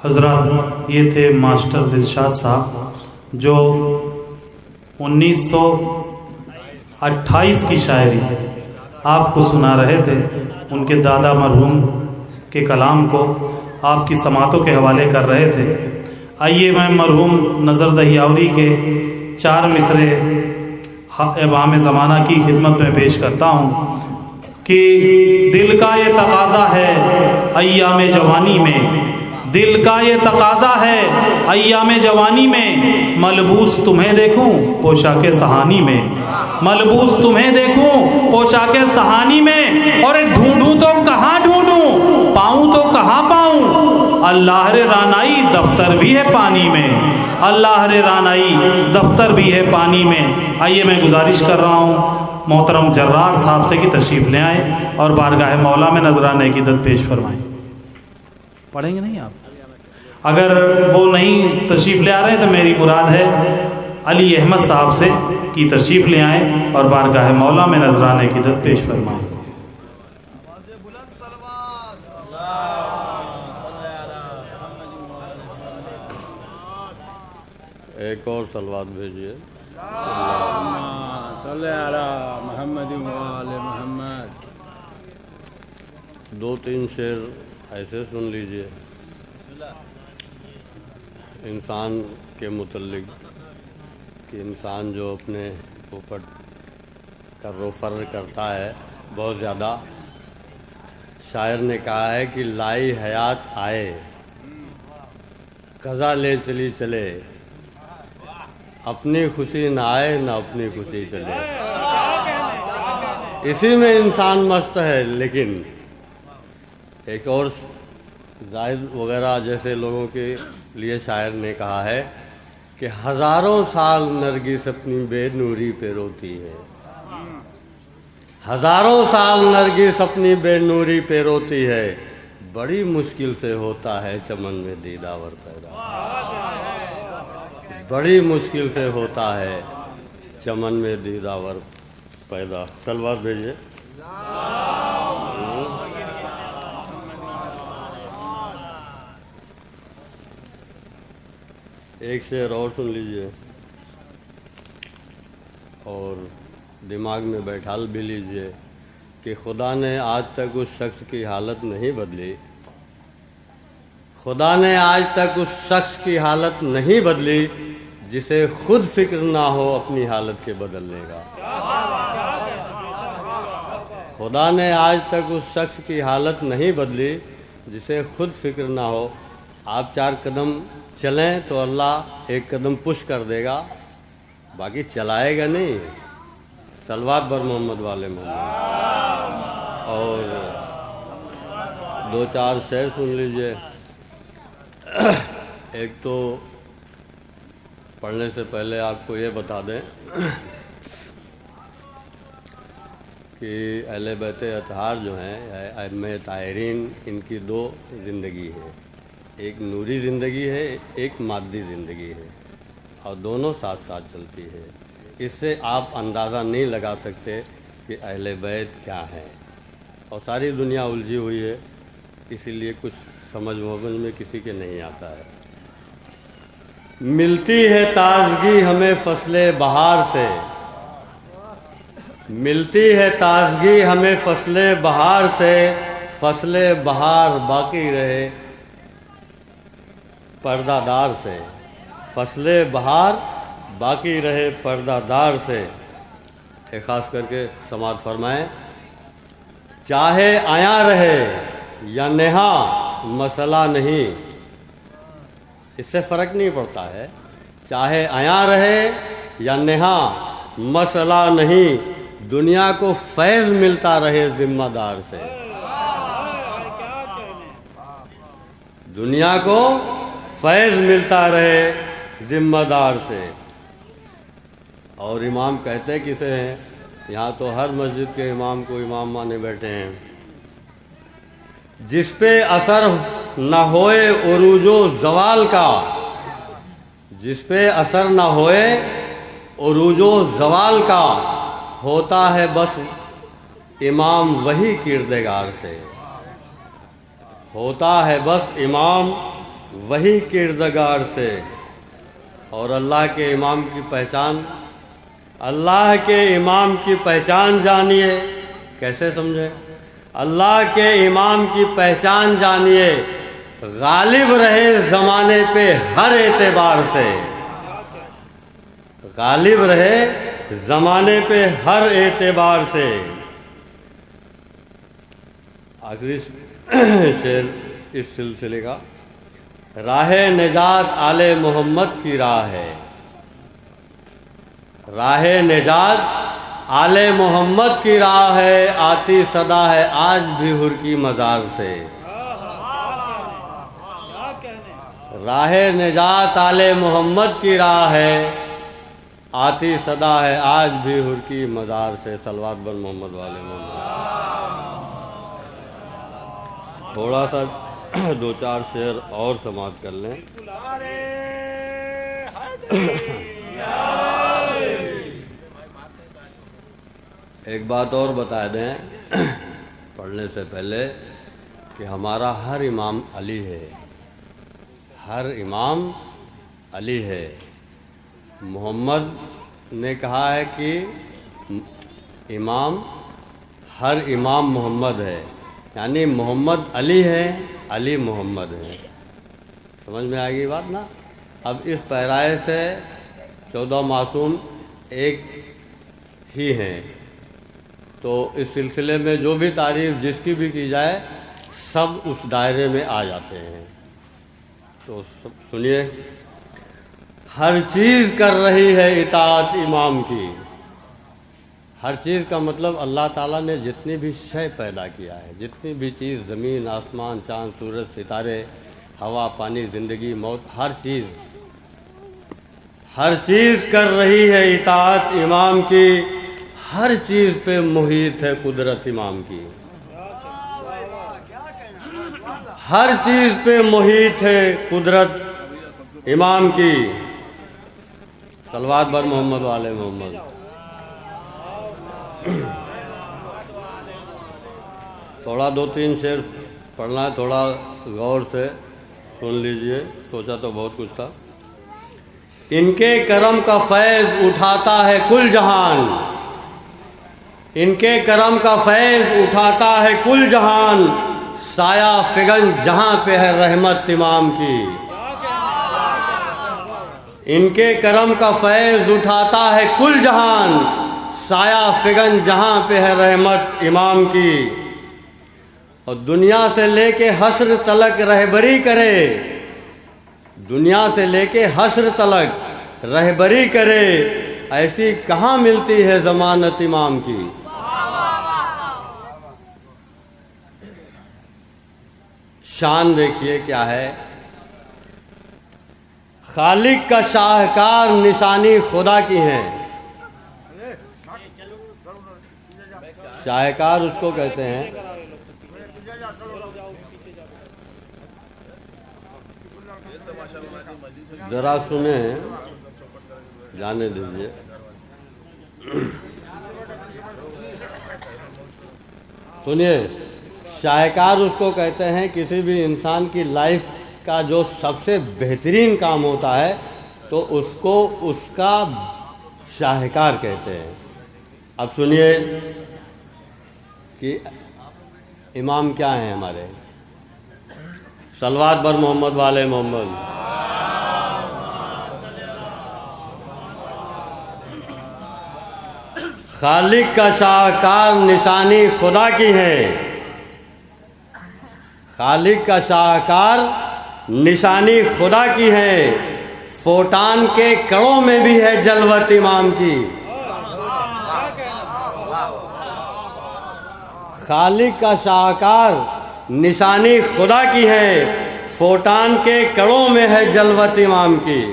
حضرات، یہ تھے ماسٹر دلشاد صاحب جو 1928 کی شاعری آپ کو سنا رہے تھے۔ ان کے دادا مرحوم کے کلام کو آپ کی سماعتوں کے حوالے کر رہے تھے۔ آئیے میں مرحوم نظر دہیاوری کے 4 مصرے ابہام زمانہ کی خدمت میں پیش کرتا ہوں کہ دل کا یہ تقاضا ہے ایام جوانی میں، دل کا یہ تقاضا ہے ایام جوانی میں، ملبوس تمہیں دیکھوں پوشاک سہانی میں، ملبوس تمہیں دیکھوں پوشاک سہانی میں، اور ڈھونڈوں تو کہاں ڈھونڈوں، پاؤں تو کہاں پاؤں، اللہ رے رانائی دفتر بھی ہے پانی میں، اللہ رے رانائی دفتر بھی ہے پانی میں۔ آئیے میں گزارش کر رہا ہوں محترم جرار صاحب سے کہ تشریف لے آئیں اور بارگاہ مولا میں نذرانہ عقیدت پیش فرمائیں۔ پڑھیں گے نہیں آپ؟ اگر وہ نہیں تشریف لے آ رہے ہیں تو میری مراد ہے علی احمد صاحب سے کہ تشریف لے آئیں اور بارگاہ مولا میں نذرانہ عقیدت پیش فرمائیں۔ ایک اور صلوات بھیجیے۔ صلی علی محمد و آل محمد۔ 2-3 شعر ایسے سن لیجئے انسان کے متعلق کہ انسان جو اپنے اوپر کر و فر کرتا ہے بہت زیادہ۔ شاعر نے کہا ہے کہ لائی حیات آئے قضا لے چلی چلے، اپنی خوشی نہ آئے نہ اپنی خوشی چلے۔ اسی میں انسان مست ہے، لیکن ایک اور زائد وغیرہ جیسے لوگوں کے لیے شاعر نے کہا ہے کہ ہزاروں سال نرگس اپنی بے نوری پہ روتی ہے، ہزاروں سال نرگس اپنی بے نوری پہ روتی ہے، بڑی مشکل سے ہوتا ہے چمن میں دیداور پیدا، بڑی مشکل سے ہوتا ہے چمن میں دیداور پیدا۔ صلوات بھیجیے۔ ایک شعر اور سن لیجئے اور دماغ میں بیٹھال بھی لیجئے کہ خدا نے آج تک اس شخص کی حالت نہیں بدلی، خدا نے آج تک اس شخص کی حالت نہیں بدلی جسے خود فکر نہ ہو اپنی حالت کے بدلنے کا۔ خدا نے آج تک اس شخص کی حالت نہیں بدلی جسے خود فکر نہ ہو۔ آپ 4 قدم چلیں تو اللہ 1 قدم پش کر دے گا، باقی چلائے گا نہیں۔ صلوات بر محمد والے محمد۔ اور 2-4 شعر سن لیجئے۔ ایک تو پڑھنے سے پہلے آپ کو یہ بتا دیں کہ اہل بیت اطہار جو ہیں ائمہ طاہرین، ان کی 2 زندگی ہے، ایک نوری زندگی ہے، ایک مادی زندگی ہے، اور دونوں ساتھ ساتھ چلتی ہے۔ اس سے آپ اندازہ نہیں لگا سکتے کہ اہل بیت کیا ہے، اور ساری دنیا الجھی ہوئی ہے، اسی لیے کچھ سمجھ میں کسی کے نہیں آتا ہے۔ ملتی ہے تازگی ہمیں فصل بہار سے، ملتی ہے تازگی ہمیں فصل بہار سے، فصل بہار باقی رہے پردہ دار سے، فصل بہار باقی رہے پردہ دار سے۔ ایک خاص کر کے سماعت فرمائیں۔ چاہے آیا رہے یا نہا مسئلہ نہیں، اس سے فرق نہیں پڑتا ہے، چاہے آیا رہے یا نہا مسئلہ نہیں، دنیا کو فیض ملتا رہے ذمہ دار سے، دنیا کو فیض ملتا رہے ذمہ دار سے۔ اور امام کہتے کسے ہیں؟ یہاں تو ہر مسجد کے امام کو امام مانے بیٹھے ہیں۔ جس پہ اثر نہ ہوئے عروج و زوال کا، جس پہ اثر نہ ہوئے عروج و زوال کا، ہوتا ہے بس امام وہی کردگار سے، ہوتا ہے بس امام وہی کردگار سے. اور اللہ کے امام کی پہچان، اللہ کے امام کی پہچان جانیے. کیسے سمجھے؟ اللہ کے امام کی پہچان جانیے، غالب رہے زمانے پہ ہر اعتبار سے. غالب رہے زمانے پہ ہر اعتبار سے. آخری شعر اس سلسلے کا، راہ نجات آل محمد کی راہ ہے. راہ نجات آل محمد کی راہ ہے، آتی صدا ہے آج بھی ہر کی مزار سے. راہ نجات آل محمد کی راہ ہے، آتی صدا ہے آج بھی ہر کی مزار سے. صلوات بر محمد والے محمد. تھوڑا سا دو چار شعر اور سماعت کر لیں. ایک بات اور بتا دیں پڑھنے سے پہلے کہ ہمارا ہر امام علی ہے. ہر امام علی ہے. محمد نے کہا ہے کہ امام ہر امام محمد ہے، یعنی محمد علی ہے، علی محمد ہے. سمجھ میں آئے گی بات نا؟ اب اس پیرائے سے 14 معصوم ایک ہی ہیں، تو اس سلسلے میں جو بھی تعریف جس کی بھی کی جائے سب اس دائرے میں آ جاتے ہیں. تو سنیے، ہر چیز کر رہی ہے اطاعت امام کی. ہر چیز کا مطلب اللہ تعالیٰ نے جتنی بھی شے پیدا کیا ہے، جتنی بھی چیز، زمین، آسمان، چاند، سورج، ستارے، ہوا، پانی، زندگی، موت، ہر چیز کر رہی ہے اطاعت امام کی. ہر چیز پہ محیط ہے قدرت امام کی. ہر چیز پہ محیط ہے قدرت امام کی. صلوات بر محمد والے محمد. تھوڑا 2-3 شعر پڑھنا ہے، تھوڑا غور سے سن لیجئے. سوچا تو بہت کچھ تھا. ان کے کرم کا فیض اٹھاتا ہے کل جہان. ان کے کرم کا فیض اٹھاتا ہے کل جہان. سایہ فگن جہاں پہ ہے رحمت امام کی. ان کے کرم کا فیض اٹھاتا ہے کل جہان. سایہ فگن جہاں پہ ہے رحمت امام کی. اور دنیا سے لے کے حشر تلک رہبری کرے. دنیا سے لے کے حشر تلک رہبری کرے. ایسی کہاں ملتی ہے ضمانت امام کی. شان دیکھیے کیا ہے. خالق کا شاہکار نشانی خدا کی ہے. شاہکار اس کو کہتے ہیں ذرا سنیں، جانے دیجیے. سنیے، شاہکار اس کو کہتے ہیں کسی بھی انسان کی لائف کا جو سب سے بہترین کام ہوتا ہے تو اس کو اس کا شاہکار کہتے ہیں. اب سنیے کہ امام کیا ہیں ہمارے. صلوات بر محمد والے محمد. خالق کا شاہکار نشانی خدا کی ہے. خالق کا شاہکار نشانی خدا کی ہے. فوٹان کے کڑوں میں بھی ہے جلوت امام کی. خالق کا شاہکار نشانی خدا کی ہے. فوٹان کے کڑوں میں ہے جلوت امام کی.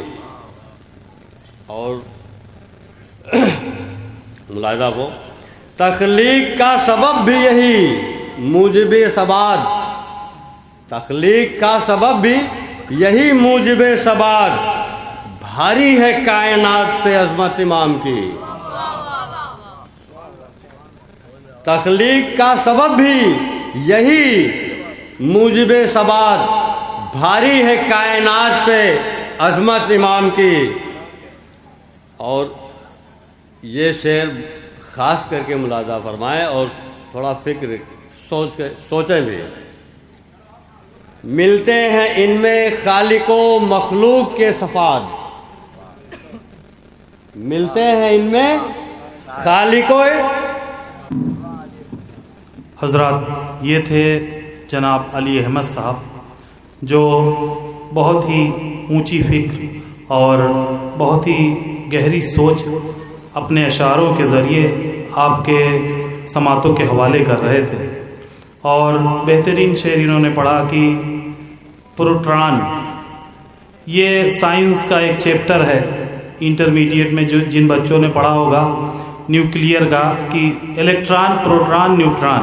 اور ملاحظہ کو، تخلیق کا سبب بھی یہی موجب ثبات. تخلیق کا سبب بھی یہی موجب ثبات. بھاری ہے کائنات پہ عظمت امام کی. تخلیق کا سبب بھی یہی موجب ثبات. بھاری ہے کائنات پہ عظمت امام کی. اور یہ شعر خاص کر کے ملاحظہ فرمائیں اور تھوڑا فکر سوچیں بھی. ملتے ہیں ان میں خالق و مخلوق کے صفات. ملتے ہیں ان میں خالق و. حضرات یہ تھے جناب علی احمد صاحب جو بہت ہی اونچی فکر اور بہت ہی گہری سوچ اپنے اشعاروں کے ذریعے آپ کے سماعتوں کے حوالے کر رہے تھے. اور بہترین شعر انہوں نے پڑھا کہ پروٹران یہ سائنس کا ایک چیپٹر ہے انٹرمیڈیٹ میں جو جن بچوں نے پڑھا ہوگا نیوکلیئر کا کہ الیکٹران پروٹران نیوٹران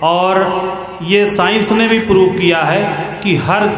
اور یہ سائنس نے بھی پروو کیا ہے کہ ہر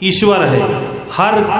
ایشور ہے, ہر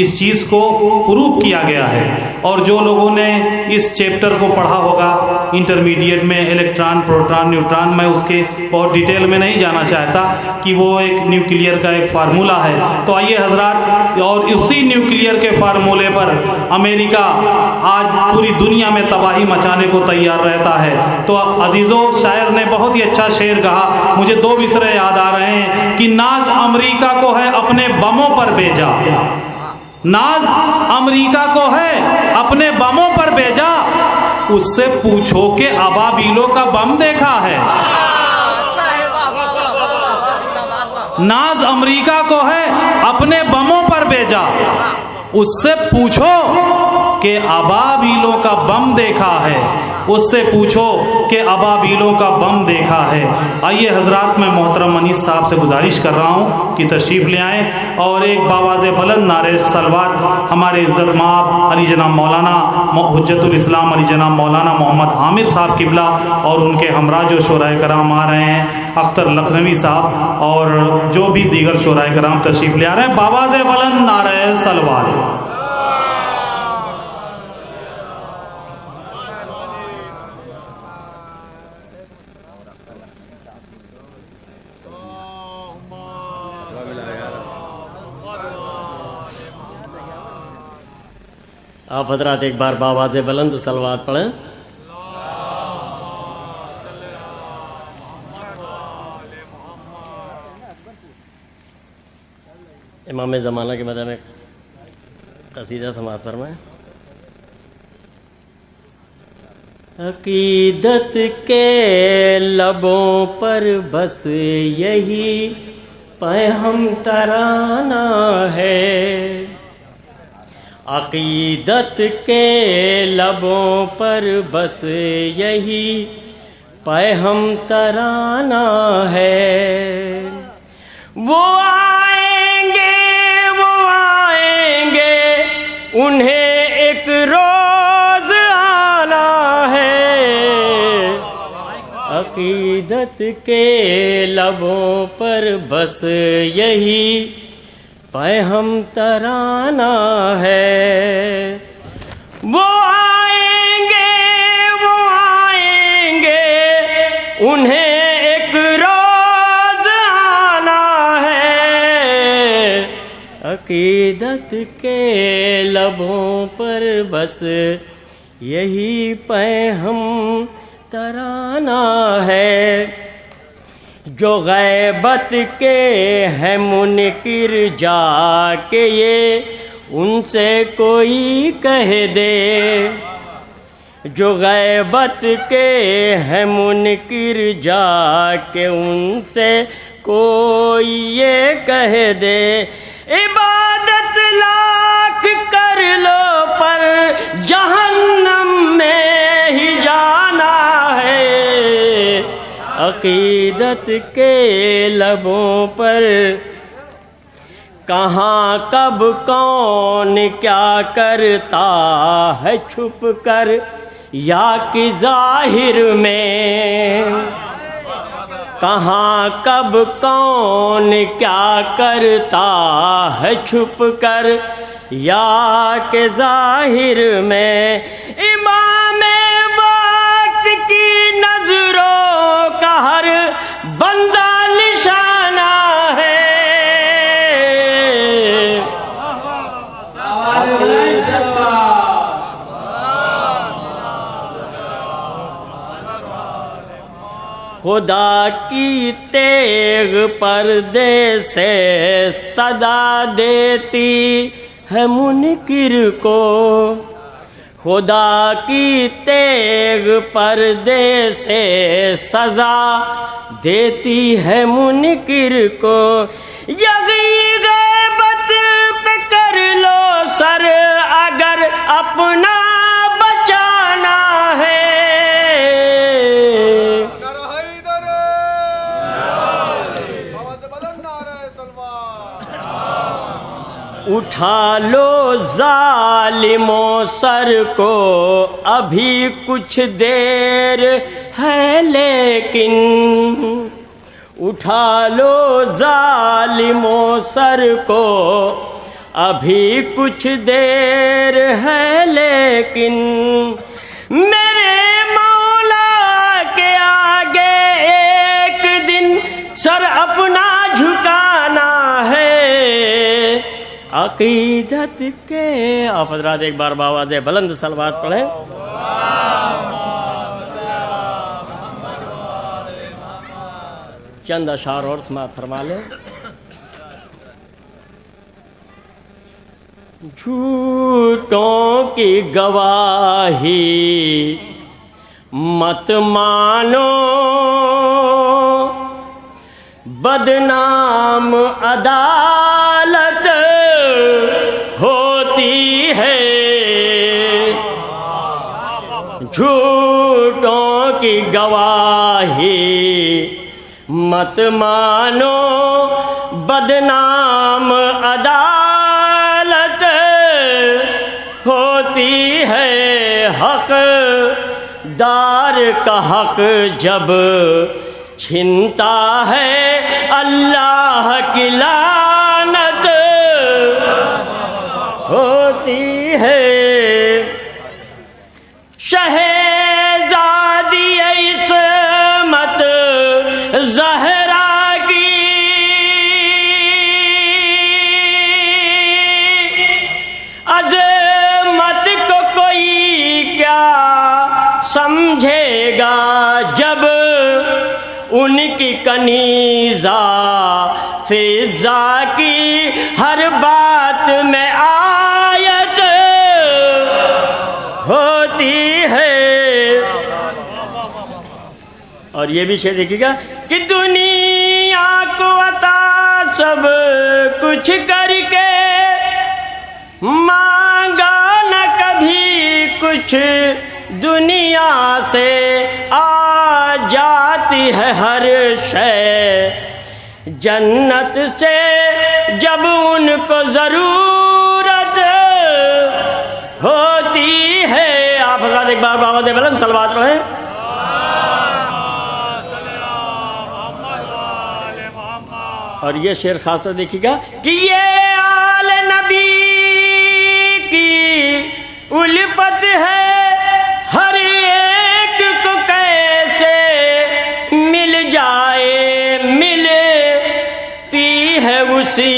اس چیز کو پروو کیا گیا ہے. اور جو لوگوں نے اس چیپٹر کو پڑھا ہوگا انٹرمیڈیٹ میں الیکٹران پروٹران نیوٹران, میں اس کے بہت ڈیٹیل میں نہیں جانا چاہتا کہ وہ ایک نیوکلیئر کا ایک فارمولہ ہے. تو آئیے حضرات, اور اسی نیوکلیئر کے فارمولے پر امریکہ آج پوری دنیا میں تباہی مچانے کو تیار رہتا ہے. تو عزیزوں, شاعر نے بہت ہی اچھا شعر کہا, مجھے 2 مصرے یاد آ رہے ہیں کہ ناز امریکہ کو ہے اپنے بموں پر بھیجا, ناز امریکہ کو ہے اپنے بموں پر بھیجا, اس سے پوچھو کہ ابابیلوں کا بم دیکھا ہے. ناز امریکہ کو ہے اپنے بموں پر بھیجا, اس سے پوچھو کہ ابابیلوں کا بم دیکھا ہے, اس سے پوچھو کہ ابابیلوں کا بم دیکھا ہے. آئیے حضرات, میں محترم انیس صاحب سے گزارش کر رہا ہوں کہ تشریف لے آئیں اور ایک باواز بلند نعرہ صلوات ہمارے عزت مآب علی جناب مولانا حجت الاسلام علی جناب مولانا محمد عامر صاحب قبلہ اور ان کے ہمراہ جو شورائے کرام آ رہے ہیں, اختر لکھنوی صاحب اور جو بھی دیگر شورائے کرام تشریف لے آ رہے ہیں, باواز بلند نعرہ صلوات. آپ حضرات ایک بار باواز بلند صلوات پڑھیں. امام زمانہ کے مدد میں قصیدہ سماعت فرمائیں. عقیدت کے لبوں پر بس یہی پیغام ترانہ ہے, عقیدت کے لبوں پر بس یہی پیغام ترانہ ہے. وہ آئیں گے انہیں ایک روز آنا ہے, عقیدت کے لبوں پر بس یہی پیغام ترانہ ہے. وہ آئیں گے انہیں ایک روز آنا ہے, عقیدت کے لبوں پر بس یہی پیغام ترانہ ہے. جو غیبت کے ہیں منکر جا کے یہ ان سے کوئی کہہ دے, جو غیبت کے ہیں منکر جا کے ان سے کوئی یہ کہہ دے, عبادت لاکھ کر لو پر جہنم میں ہی جانا ہے, عقیدت کے لبوں پر کہاں کب کون کیا کرتا ہے چھپ کر یا کہ ظاہر میں, کہاں کب کون کیا کرتا ہے چھپ کر یا کہ ظاہر میں. امام وقت کی نظروں کا ہر خدا کی تیغ پردے سے صدا دیتی ہے منکر کو، خدا کی تیغ پردے سے سزا دیتی ہے منکر کو، یغی غیبت پہ کر لو سر اگر اپنا بچانا ہے، اٹھا لو ظالموں سر کو ابھی کچھ دیر ہے لیکن، اٹھا لو ظالموں سر کو ابھی کچھ دیر ہے لیکن، میرے مولا کے آگے ایک دن سر اپنا جھکانا ہے، عقیدت کے آپ حضرات ایک بار باواز بلند صلوات پڑھیں۔ چند اشعار اور سماعت فرما لیں۔ جھوٹوں کی گواہی مت مانو، بدنام عدالت ہوتی ہے، جھوٹوں کی گواہی مت مانو، بدنام عدالت ہوتی ہے، حق دار کا حق جب چھنتا ہے اللہ کی لعنت ہوتی ہے، شہزادی عصمت زہرا کی عظمت کو کوئی کیا سمجھے گا جب ان کی کنیزہ فضا کی ہر بات میں آیت ہوتی ہے۔ اور یہ بھی شعر دیکھیے گا کہ دنیا کو عطا سب کچھ کر کے مانگا نہ کبھی کچھ، دنیا سے آ جاتی ہے ہر شے، جنت سے جب ان کو ضرورت ہوتی ہے۔ آپ حضرات ایک بار باواز بلند صلوات پڑھیں۔ اور یہ شعر خاص دیکھیے گا کہ یہ آل نبی کی الفت ہے، ہر ایک کو کیسے مل جائے، ملتی ہے اسی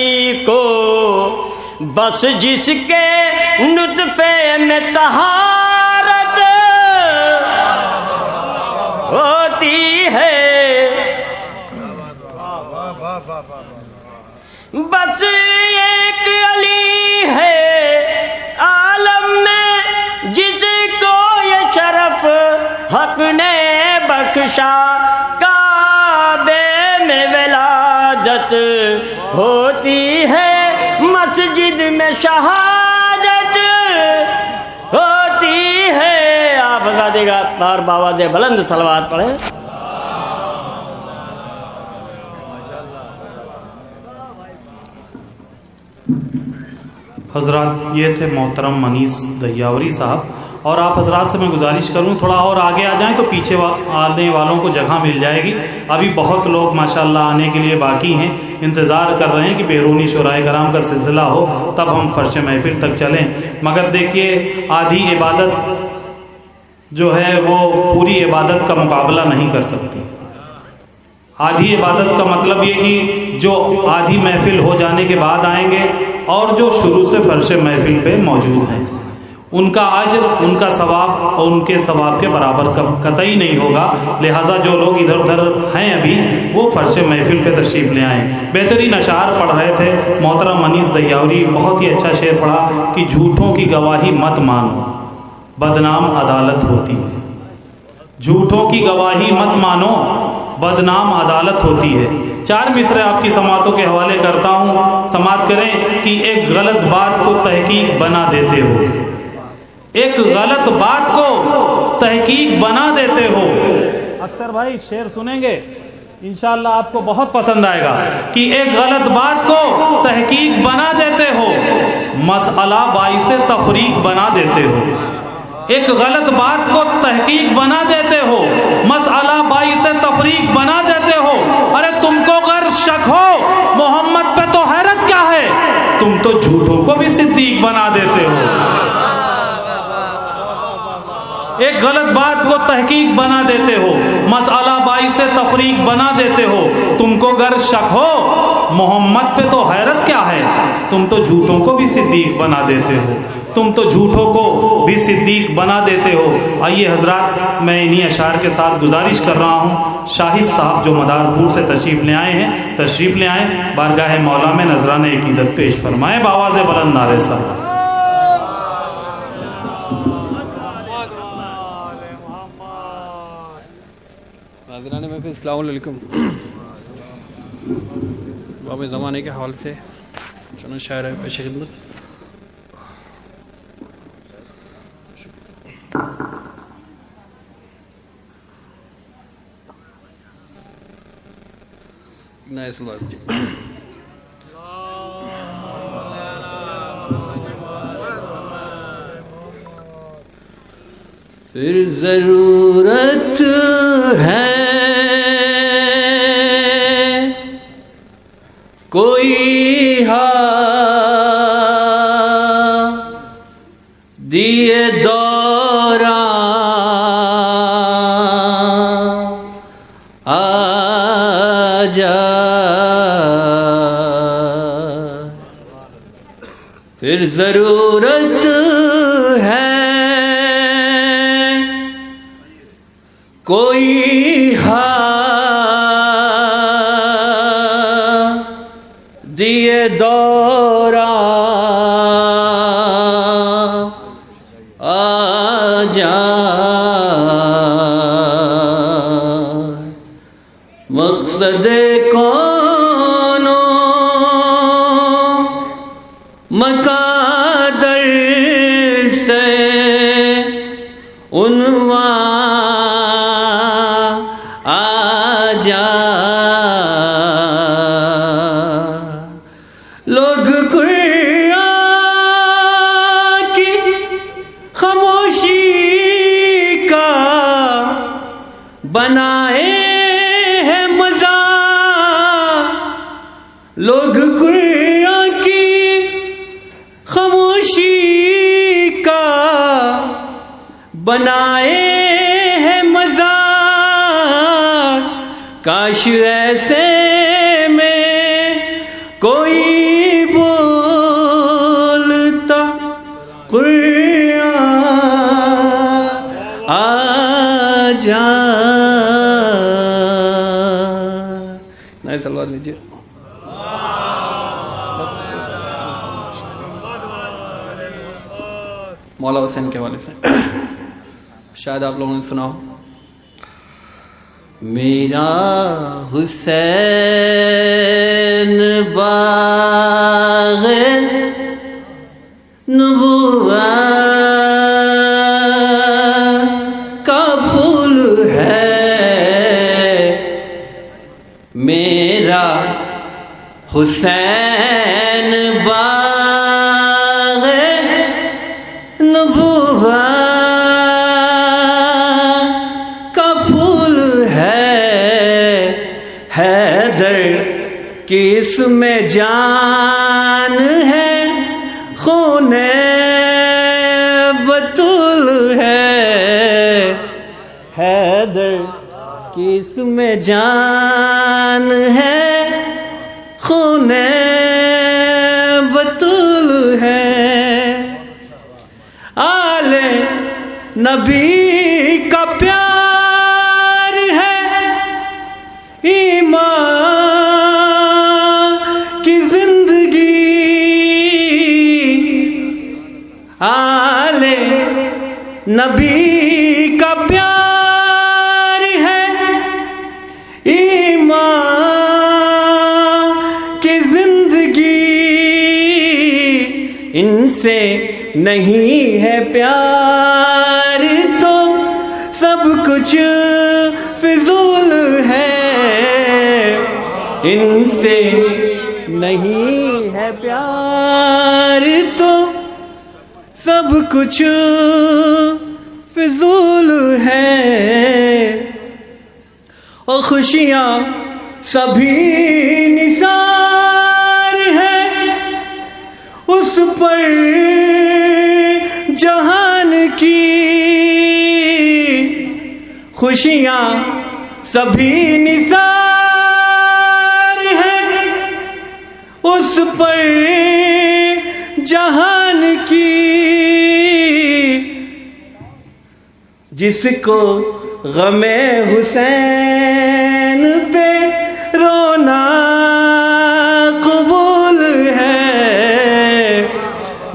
کو بس جس کے نطفے میں طہارت ہوتی ہے، بس ایک علی ہے عالم میں جس کو یہ شرف حق نے بخشا، کعبے میں ولادت ہوتی ہے، مسجد میں شہادت ہوتی ہے۔ آپ بتا دے گا بار باواز بلند صلوات پڑھیں۔ حضرات یہ تھے محترم انیس دہیاوری صاحب، اور آپ حضرات سے میں گزارش کروں تھوڑا اور آگے آ جائیں تو پیچھے آنے والوں کو جگہ مل جائے گی، ابھی بہت لوگ ماشاءاللہ آنے کے لیے باقی ہیں، انتظار کر رہے ہیں کہ بیرونی شورائے کرام کا سلسلہ ہو تب ہم فرش محفل تک چلیں، مگر دیکھیے آدھی عبادت جو ہے وہ پوری عبادت کا مقابلہ نہیں کر سکتی۔ آدھی عبادت کا مطلب یہ کہ جو آدھی محفل ہو جانے کے بعد آئیں گے اور جو شروع سے فرش محفل پہ موجود ہیں ان کا اجر، ان کا ثواب اور ان کے ثواب کے برابر قطعی نہیں ہوگا۔ لہٰذا جو لوگ ادھر ادھر ہیں ابھی وہ فرش محفل پہ تشریف لے آئیں۔ بہترین اشعار پڑھ رہے تھے محترم انیس دیاوری، بہت ہی اچھا شعر پڑھا کہ جھوٹوں کی گواہی مت مانو، بدنام عدالت ہوتی ہے۔ جھوٹوں کی گواہی مت مانو، بدنام عدالت ہوتی ہے۔ 4 مصرے آپ کی سماعتوں کے حوالے کرتا ہوں، سماعت کریں کہ ایک غلط بات کو تحقیق بنا دیتے ہو، ایک غلط بات کو تحقیق بنا دیتے ہو۔ اختر بھائی شعر سنیں گے انشاءاللہ آپ کو بہت پسند آئے گا کہ ایک غلط بات کو تحقیق بنا دیتے ہو، مسئلہ باعث تفریق بنا دیتے ہو۔ ایک غلط بات کو تحقیق بنا دیتے ہو، مسئلہ باعث تفریق بنا دیتے ہو۔ ارے تم کو اگر شک ہو محمد پہ تو حیرت کیا ہے، تم تو جھوٹوں کو بھی صدیق بنا دیتے ہو۔ ایک غلط بات کو تحقیق بنا دیتے ہو، مسئلہ باعث تفریق بنا دیتے ہو۔ تم کو گر شک ہو محمد پہ تو حیرت کیا ہے، تم تو جھوٹوں کو بھی صدیق بنا دیتے ہو، تم تو جھوٹوں کو بھی صدیق بنا دیتے ہو۔ آئیے حضرات، میں انہی اشعار کے ساتھ گزارش کر رہا ہوں، شاہد صاحب جو مدارپور سے تشریف لے آئے ہیں تشریف لے آئیں، بارگاہ مولا میں نذرانہ عقیدت پیش فرمائیں بآواز بلند نعرے سلام۔ حاضران محفل السلام علیکم۔ باب زمانے کے حوالے سے چند شاعر پیش خدمت۔ پھر ضرورت ہے کوئی دیے دوران آ جا، پھر ضرورت ہے کوئی دیے دوران آ جا، مقصد کون مقادر سے عنوان آ جا، لوگ قرآن کی خاموشی کا بنائے ہیں مزہ، لوگ قرآن کی خاموشی کا بنائے ہیں مزہ، کاش ایسے میں کوئی بولتا قرآن آ جا۔ نئے سلوات لیجیے۔ مولا حسین کے حوالے سے شاید آپ لوگوں نے سنا ہو۔ میرا حسین باغ نبوت کا پھول ہے، میرا حسین باغ نبوت کا پھول ہے، حیدر کی اس میں جان ہے، خون بطول ہے، حیدر کی اس میں جان ہے، خون بطول ہے۔ نبی کا پیار ہے ایمان کی زندگی، آل نبی کا پیار ہے ایمان کی زندگی، ان سے نہیں ہے پیار تو سب کچھ فضول ہے، ان سے نہیں ہے پیار تو سب کچھ فضول ہے، اور خوشیاں سبھی نثار ہیں اس پر جہان کی، خوشیاں سبھی نثار ہیں اس پر جہان کی، جس کو غم حسین پہ رونا قبول ہے،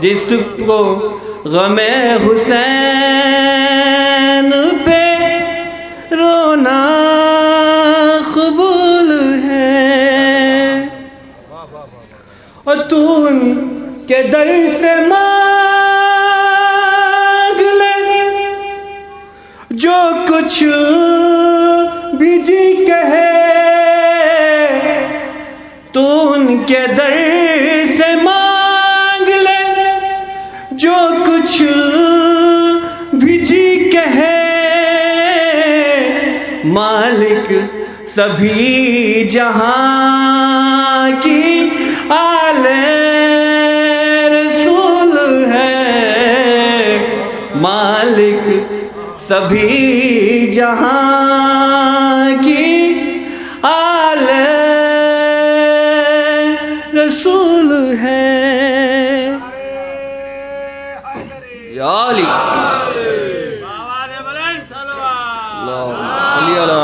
جس کو غم حسین پہ رونا قبول ہے، اور تو ان کے در سے مانگ لے جو کچھ بھی جی کہے، تو ان کے در سے مانگ لے جو کچھ بھی جی کہے، مالک سبھی جہاں کی آل رسول ہے، مالک سبھی جہاں کی آل رسول ہے، یا علی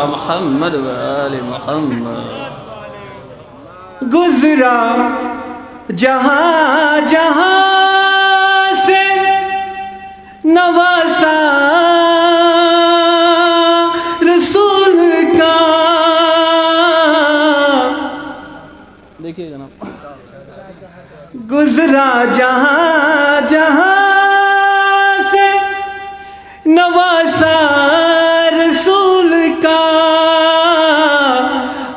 محمد و آل محمد، گزرا جہاں جہاں سے نواسا رسول کا، دیکھیے جناب، گزرا جہاں جہاں سے نواسا رسول کا،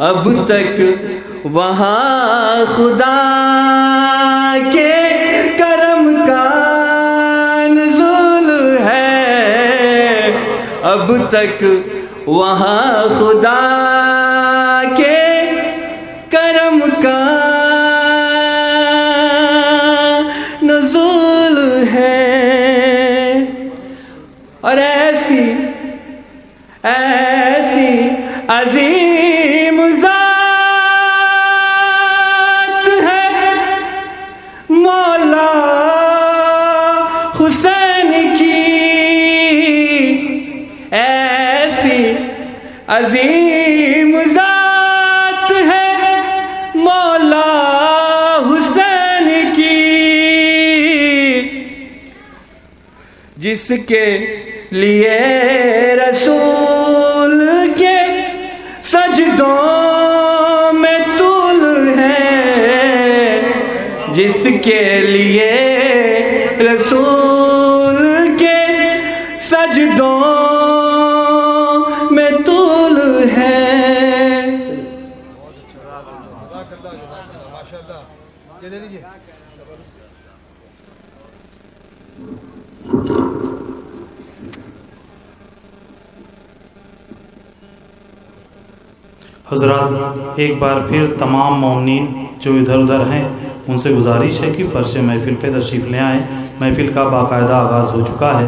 اب تک وہاں خدا کے کرم کا نزول ہے، اب تک وہاں خدا کے کرم کا نزول ہے، اور ایسی ایسی عظیم ذات ہے مولا حسین کی، ایسی عظیم ذات ہے مولا حسین کی، جس کے لیے رسول کے سجدوں میں طول ہے، جس کے لیے رسول کے سجدوں میں طول ہے، حضرات ایک بار پھر تمام مومنین جو ادھر ادھر ہیں ان سے گزارش ہے کہ فرش محفل پہ تشریف لے آئیں، محفل کا باقاعدہ آغاز ہو چکا ہے،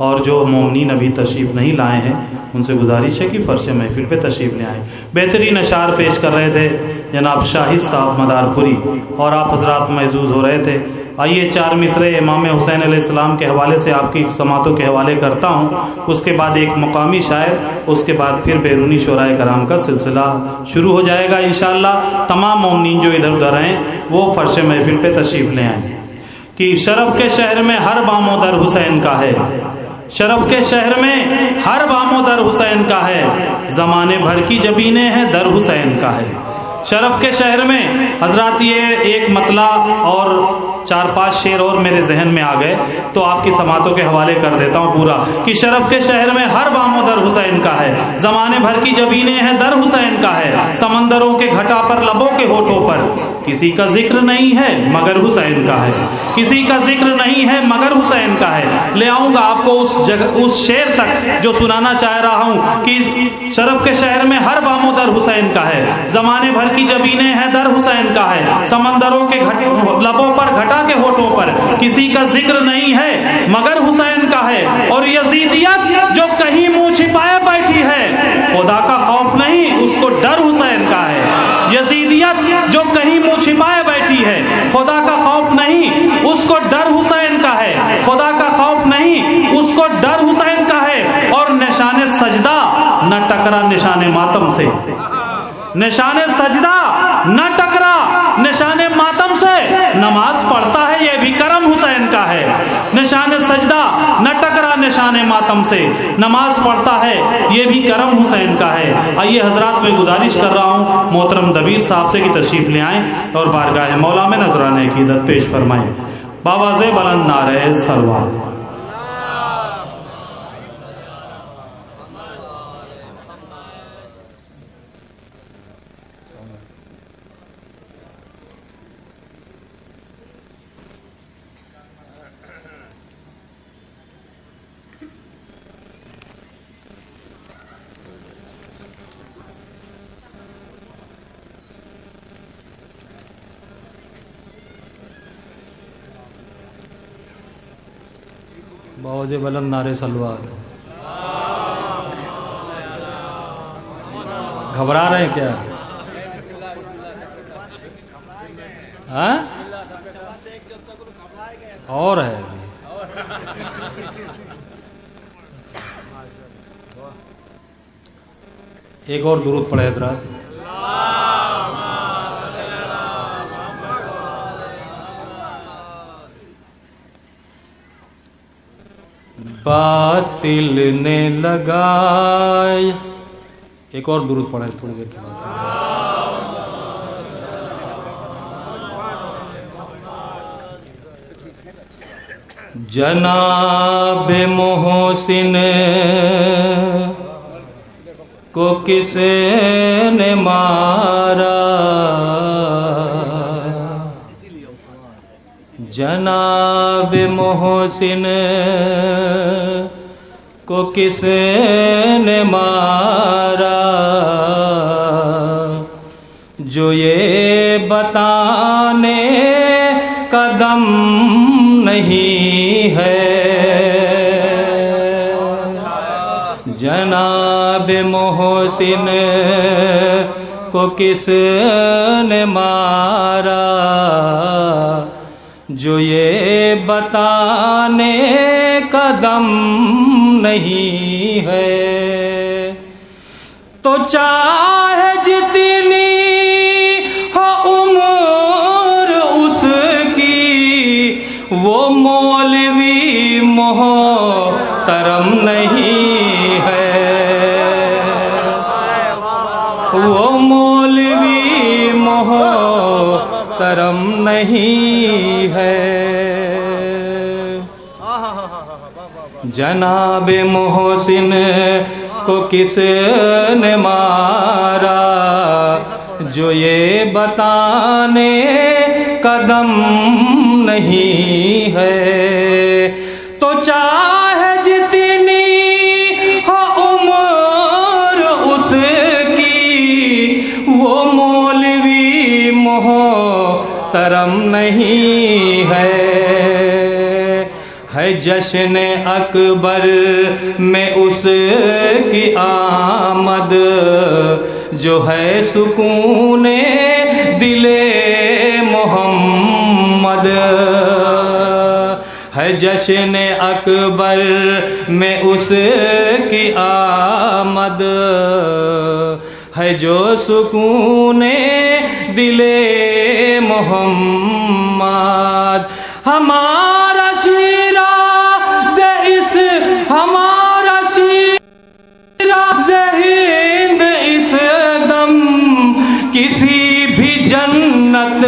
اور جو مومنین ابھی تشریف نہیں لائے ہیں ان سے گزارش ہے کہ فرش محفل پہ تشریف لے آئیں۔ بہترین اشعار پیش کر رہے تھے جناب شاہد صاحب مدار پوری، اور آپ حضرات محظوظ ہو رہے تھے آئیے 4 مصرے امام حسین علیہ السلام کے حوالے سے آپ کی سماعتوں کے حوالے کرتا ہوں، اس کے بعد ایک مقامی شاعر، اس کے بعد پھر بیرونی شعراء کرام کا سلسلہ شروع ہو جائے گا انشاءاللہ۔ تمام مومنین جو ادھر ادھر ہیں وہ فرش محفل پہ تشریف لے آئیں کہ شرف کے شہر میں ہر بام و در حسین کا ہے، شرف کے شہر میں ہر بام و در حسین کا ہے، زمانے بھر کی جبینیں ہیں در حسین کا ہے۔ شرف کے شہر میں حضرات یہ ایک مطلع اور 4-5 شعر اور میرے ذہن میں آ گئے تو آپ کی سماعتوں کے حوالے کر دیتا ہوں پورا کہ شرف کے شہر میں ہر بام و در حسین کا ہے، زمانے بھر کی جبینیں ہیں در حسین کا ہے، سمندروں کے گھٹا پر لبوں کے ہونٹوں پر کسی کا ذکر نہیں ہے مگر حسین کا ہے، کسی کا ذکر نہیں ہے مگر حسین کا ہے۔ لے آؤں گا آپ کو اس جگہ اس شعر تک جو سنانا چاہ رہا ہوں کہ شرف کے شہر میں ہر بام و در حسین کا ہے، زمانے بھر کی جبینیں ہیں در حسین کا ہے، سمندروں کے لبوں پر گھٹا کے ہونٹوں پر کسی کا ذکر نہیں ہے مگر حسین کا ہے۔ اور یزیدیت جو کہیں منہ چھپائے بیٹھی ہے خدا کا خوف نہیں اس کو ڈر حسین کا ہے، یزیدیت جو کہیں منہ چھپائے بیٹھی ہے خدا کا خوف نہیں اس کو ڈر حسین کا ہے، خدا کا خوف نہیں اس کو ڈر حسین کا ہے۔ اور نشان سجدہ نہ ٹکرا نشان ماتم سے، نشان سجدہ نہ ٹکرا نشان ماتم سے، نماز پڑھتا ہے یہ بھی کرم حسین کا ہے، نشان سجدہ نہ ٹکرا نشان ماتم سے، نماز پڑھتا ہے یہ بھی کرم حسین کا ہے۔ آئیے حضرات میں گزارش کر رہا ہوں محترم دبیر صاحب سے کہ تشریف لے آئیں اور بارگاہ مولا میں نذرانہ عقیدت پیش فرمائیں۔ بآواز بلند نعرہ سلوات۔ باوج بلند نعرے سلوات۔ گھبرا رہے ہیں کیا؟ ہاں اور ہے ایک اور درود پڑھے حضرات۔ باطل نے لگایا، ایک اور درود پڑھے تھوڑی دیر کے بعد۔ جناب محسن کو کس نے مارا، جناب محسن کو کس نے مارا، جو یہ بتانے کا دم نہیں ہے، جناب محسن کو کس نے مارا، جو یہ بتانے کا دم نہیں ہے، تو چاہے جتنی ہو عمر اس کی، وہ مولوی محترم نہیں ہے، وہ مولوی محترم نہیں ہے۔ جناب محسن کو کس نے مارا، جو یہ بتانے کا دم نہیں ہے، تو چاہے جتنی ہو عمر اس کی، وہ مولوی محترم نہیں ہے۔ جشن اکبر میں اس کی آمد، جو ہے سکون دل محمد، ہے جشن اکبر میں اس کی آمد، ہے جو سکون دل محمد. ہمارا شیراز اس ہمارا شیراز ہند اس دم کسی بھی جنت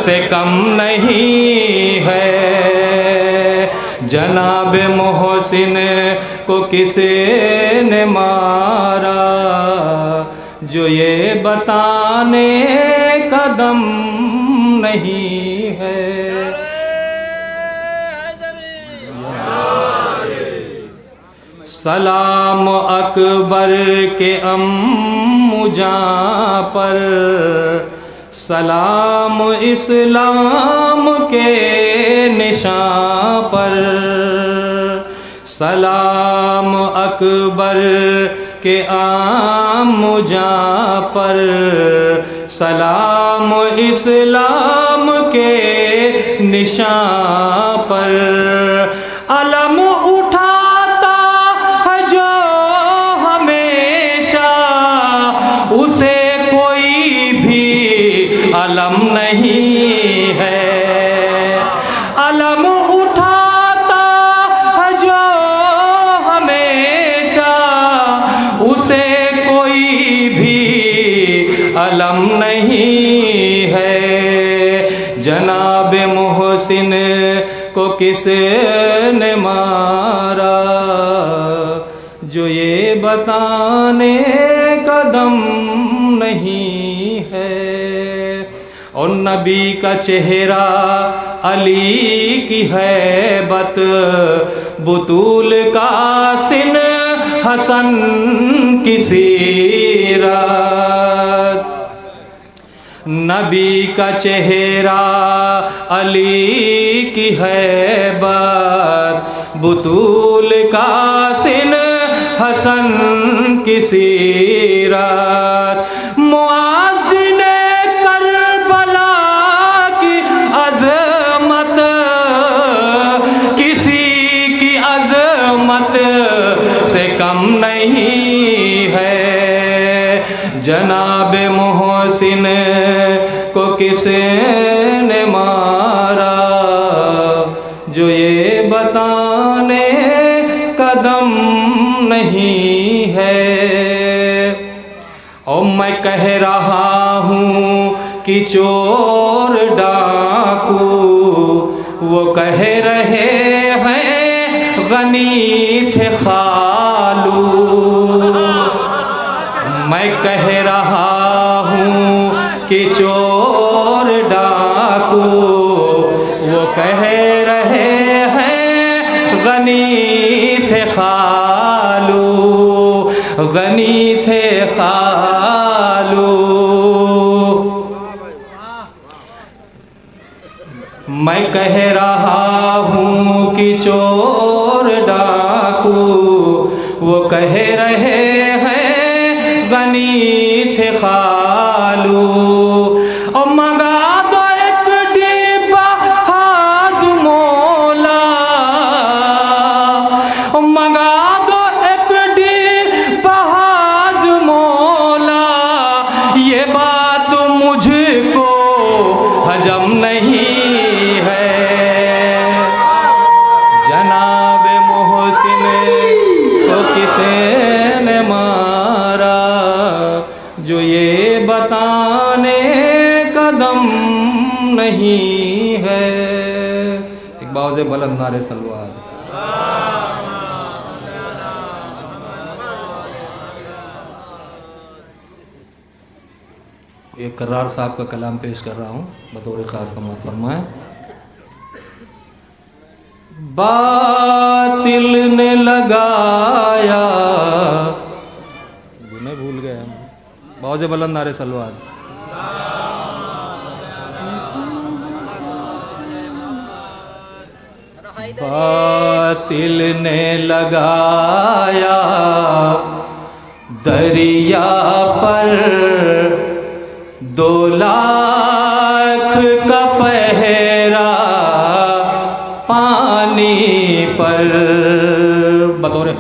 سے کم نہیں ہے. جناب محسن کو کس نے مارا جو یہ بتانے کا دم نہیں ہے. سلام اکبر کے امّو جاں پر، سلام اسلام کے نشان پر. سلام اکبر کے امّو جاں پر، سلام اسلام کے نشان پر. علم اٹھاتا ہے جو ہمیشہ، اسے کوئی بھی علم نہیں ہے. علم اٹھاتا ہے جو ہمیشہ، اسے کوئی بھی علم نہیں ہے. جناب محسن کو کس نے مارا جو یہ بتانے کا دم نہیں ہے. اور نبی کا چہرہ علی کی ہیبت، بطول کا سن حسن کی سیرت. نبی کا چہرہ علی کی ہیبت، بطول کا سن حسن کی سیرت. مؤذن کربلا کی عظمت کسی کی عظمت سے کم نہیں ہے. جناب محسن کو کس نے مارا جو یہ بتانے کا دم نہیں ہے. اور میں کہہ رہا ہوں کہ چور ڈاکو وہ کہہ رہے ہیں غنی تھے خالو. میں کہہ رہا ہوں کہ چور ڈاکو وہ کہہ رہے ہیں غنی تھے خالو، غنی تھے خالو. میں کہہ رہا ہوں کہ چور ڈاکو وہ کہہ رہے ہیں غنی تھے خالو. اور منگا دو ایک ڈبہ حاض مولا، منگا دو ایک ڈبہ حاض مولا. یہ بات مجھ کو حجم نہیں ہے. جناب محسن کو کسے نے مارا جو یہ بتانے کا دم نہیں ہے. ایک باوزِ بلند نعرے سلوات. ایک کرار صاحب کا کلام پیش کر رہا ہوں بطور خاص سماعت فرمائیں. باطل نے لگایا گنے بھول گئے ہم. باوزِ بلند نعرے سلوات. باطل نے لگایا دریا پر 2 لاکھ کا پہرا، پانی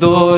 2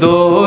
2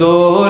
2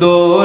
2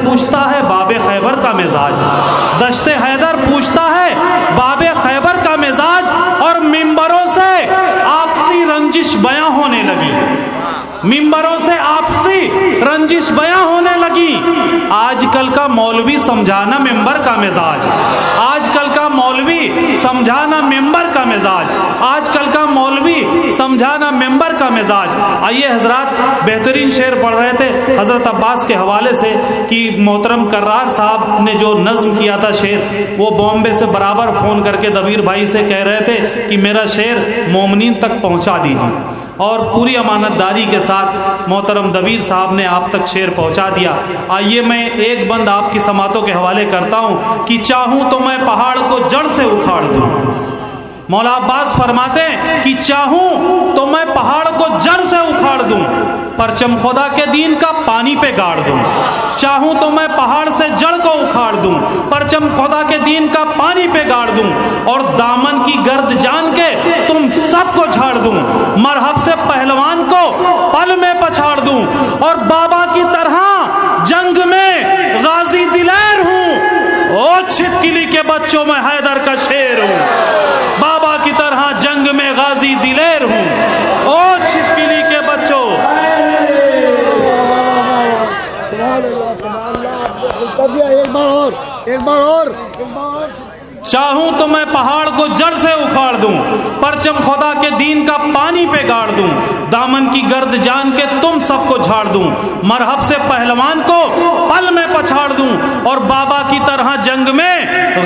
پوچھتا ہے باب خیبر کا مزاج، دشت حیدر پوچھتا ہے باب خیبر کا مزاج، اور ممبروں سے آپسی رنجش بیاں ہونے لگی، ممبروں سے آپسی رنجش بیاں ہونے لگی۔ آج کل کا مولوی سمجھانا ممبر کا مزاج، آج کل کا مولوی سمجھانا ممبر کا مزاج، آج کل کا مولوی سمجھانا ممبر کا مزاج۔ آئیے حضرات، بہترین شعر پڑھ رہے تھے حضرت عباس کے حوالے سے کہ محترم کرار صاحب نے جو نظم کیا تھا شعر، وہ بامبے سے برابر فون کر کے دبیر بھائی سے کہہ رہے تھے کہ میرا شعر مومنین تک پہنچا دیجیے، اور پوری امانت داری کے ساتھ محترم دبیر صاحب نے آپ تک شعر پہنچا دیا۔ آئیے میں ایک بند آپ کی سماعتوں کے حوالے کرتا ہوں کہ چاہوں تو میں پہاڑ کو جڑ سے اکھاڑ دوں۔ مولا عباس فرماتے ہیں کہ چاہوں تو میں پہاڑ کو جڑ سے اکھاڑ دوں، پرچم خدا کے دین کا پانی پہ گاڑ دوں۔ چاہوں تو میں پہاڑ سے جڑ کو اکھاڑ دوں، پرچم خدا کے دین کا پانی پہ گاڑ دوں، اور دامن کی گرد جان کے تم سب کو جھاڑ دوں، مرحب سے پہلوان کو پل میں پچھاڑ دوں، اور بابا کی طرح جنگ میں غازی دلیر ہوں، او چھپکلی کے بچوں میں حیدر کا شیر ہوں، بابا کی طرح جنگ میں غازی دلیر ہوں، او چھپکلی کے بچوں۔ ایک بار اور چاہوں تو میں پہاڑ کو جڑ سے اکھاڑ دوں، پرچم خدا کے دین کا پانی پہ گاڑ دوں، دامن کی گرد جان کے تم سب کو جھاڑ دوں، مرحب سے پہلوان کو پل میں پچھاڑ دوں، اور بابا کی طرح جنگ میں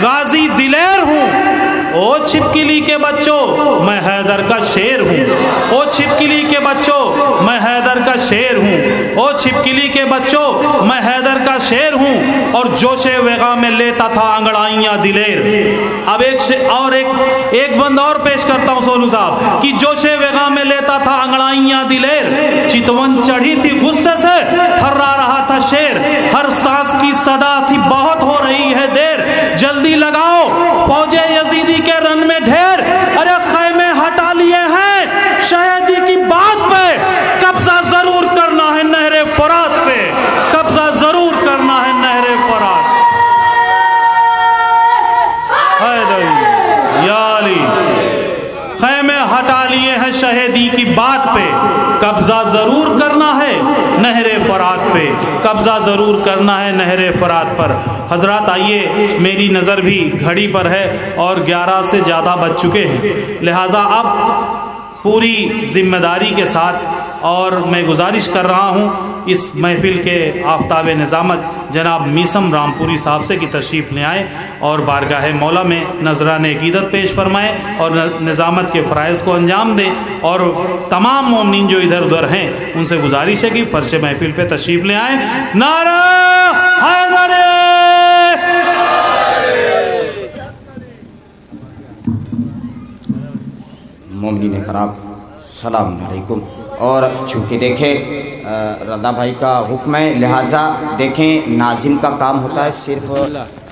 غازی دلیر ہوں، او چھپکلی کے بچوں میں حیدر کا شیر ہوں، او چھپکلی کے بچوں میں حیدر کا شیر ہوں، او چھپکلی کے بچوں میں حیدر کا شیر ہوں، اور جوش وغا میں لیتا تھا انگڑائیاں دلیر۔ اب ایک بند اور پیش کرتا ہوں سولو صاحب کہ جوش وغا میں لیتا تھا انگڑائیاں دلیر، چتون چڑھی تھی غصے سے تھرا رہا تھا شیر، ہر سانس کی صدا تھی بہت ہو رہی ہے دیر، جلدی لگاؤ فوج یزیدی کے رن میں ڈھیر، ارے خیمے ہٹا لیے ہیں شہیدی کی بات پہ، قبضہ ضرور کرنا ہے نہر فرات پہ، قبضہ ضرور کرنا ہے نہر فرات۔ یا علی، خیمے ہٹا لیے ہیں شہیدی کی بات پہ، قبضہ ضرور کرنا ہے نہر فرات پہ، قبضہ ضرور کرنا ہے نہر فرات پر۔ حضرات آئیے، میری نظر بھی گھڑی پر ہے اور 11 سے زیادہ بج چکے ہیں، لہٰذا اب پوری ذمہ داری کے ساتھ اور میں گزارش کر رہا ہوں اس محفل کے آفتاب نظامت جناب میسم رامپوری صاحب سے کہ تشریف لے آئیں اور بارگاہ مولا میں نذران عقیدت پیش فرمائیں اور نظامت کے فرائض کو انجام دیں، اور تمام مومنین جو ادھر ادھر ہیں ان سے گزارش ہے کہ فرش محفل پہ تشریف لے آئیں۔ نعرہ حیدر! مومنین کرام السلام علیکم۔ اور چونکہ دیکھیں رضا بھائی کا حکم ہے، لہٰذا دیکھیں ناظم کا کام ہوتا ہے صرف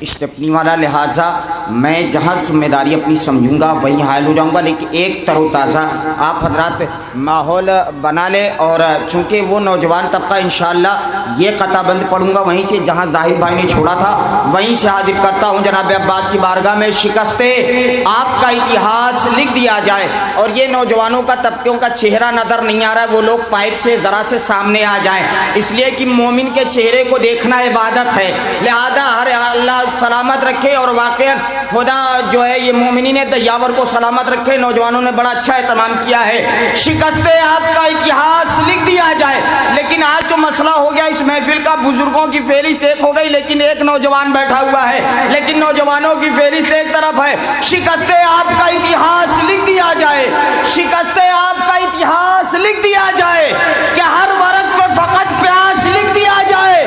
اسٹپنی والا، لہٰذا میں جہاں ذمہ داری اپنی سمجھوں گا وہیں حائل ہو جاؤں گا، لیکن ایک تر و تازہ آپ حضرات ماحول بنا لیں، اور چونکہ وہ نوجوان طبقہ انشاءاللہ یہ قطع بند پڑھوں گا وہیں سے جہاں ظاہر بھائی نے چھوڑا تھا وہیں سے حاضر کرتا ہوں جناب عباس کی بارگاہ میں، شکستے آپ کا اتہاس لکھ دیا جائے، اور یہ نوجوانوں کا طبقوں کا چہرہ نظر نہیں آ رہا ہے، وہ لوگ پائپ سے ذرا سے سامنے آ جائیں، اس لیے کہ مومن کے چہرے کو دیکھنا عبادت ہے، لہذا ہر اللہ سلامت رکھے، اور واقعا خدا جو ہے یہ مومنین دیاور کو سلامت رکھے، نوجوانوں نے بڑا اچھا اہتمام کیا ہے، شکستے آپ کا اتہاس لکھ دیا جائے۔ لیکن آج تو مسئلہ ہو گیا اس محفل کا، بزرگوں کی فہرست ایک ہو گئی لیکن ایک نوجوان بیٹھا ہوا ہے، لیکن نوجوانوں کی فہرست ایک طرف ہے، شکستے آپ کا اتہاس لکھ دیا جائے، شکستے آپ کا اتہاس لکھ دیا جائے، کہ ہر ورق پہ فقط پیاس لکھ دیا جائے،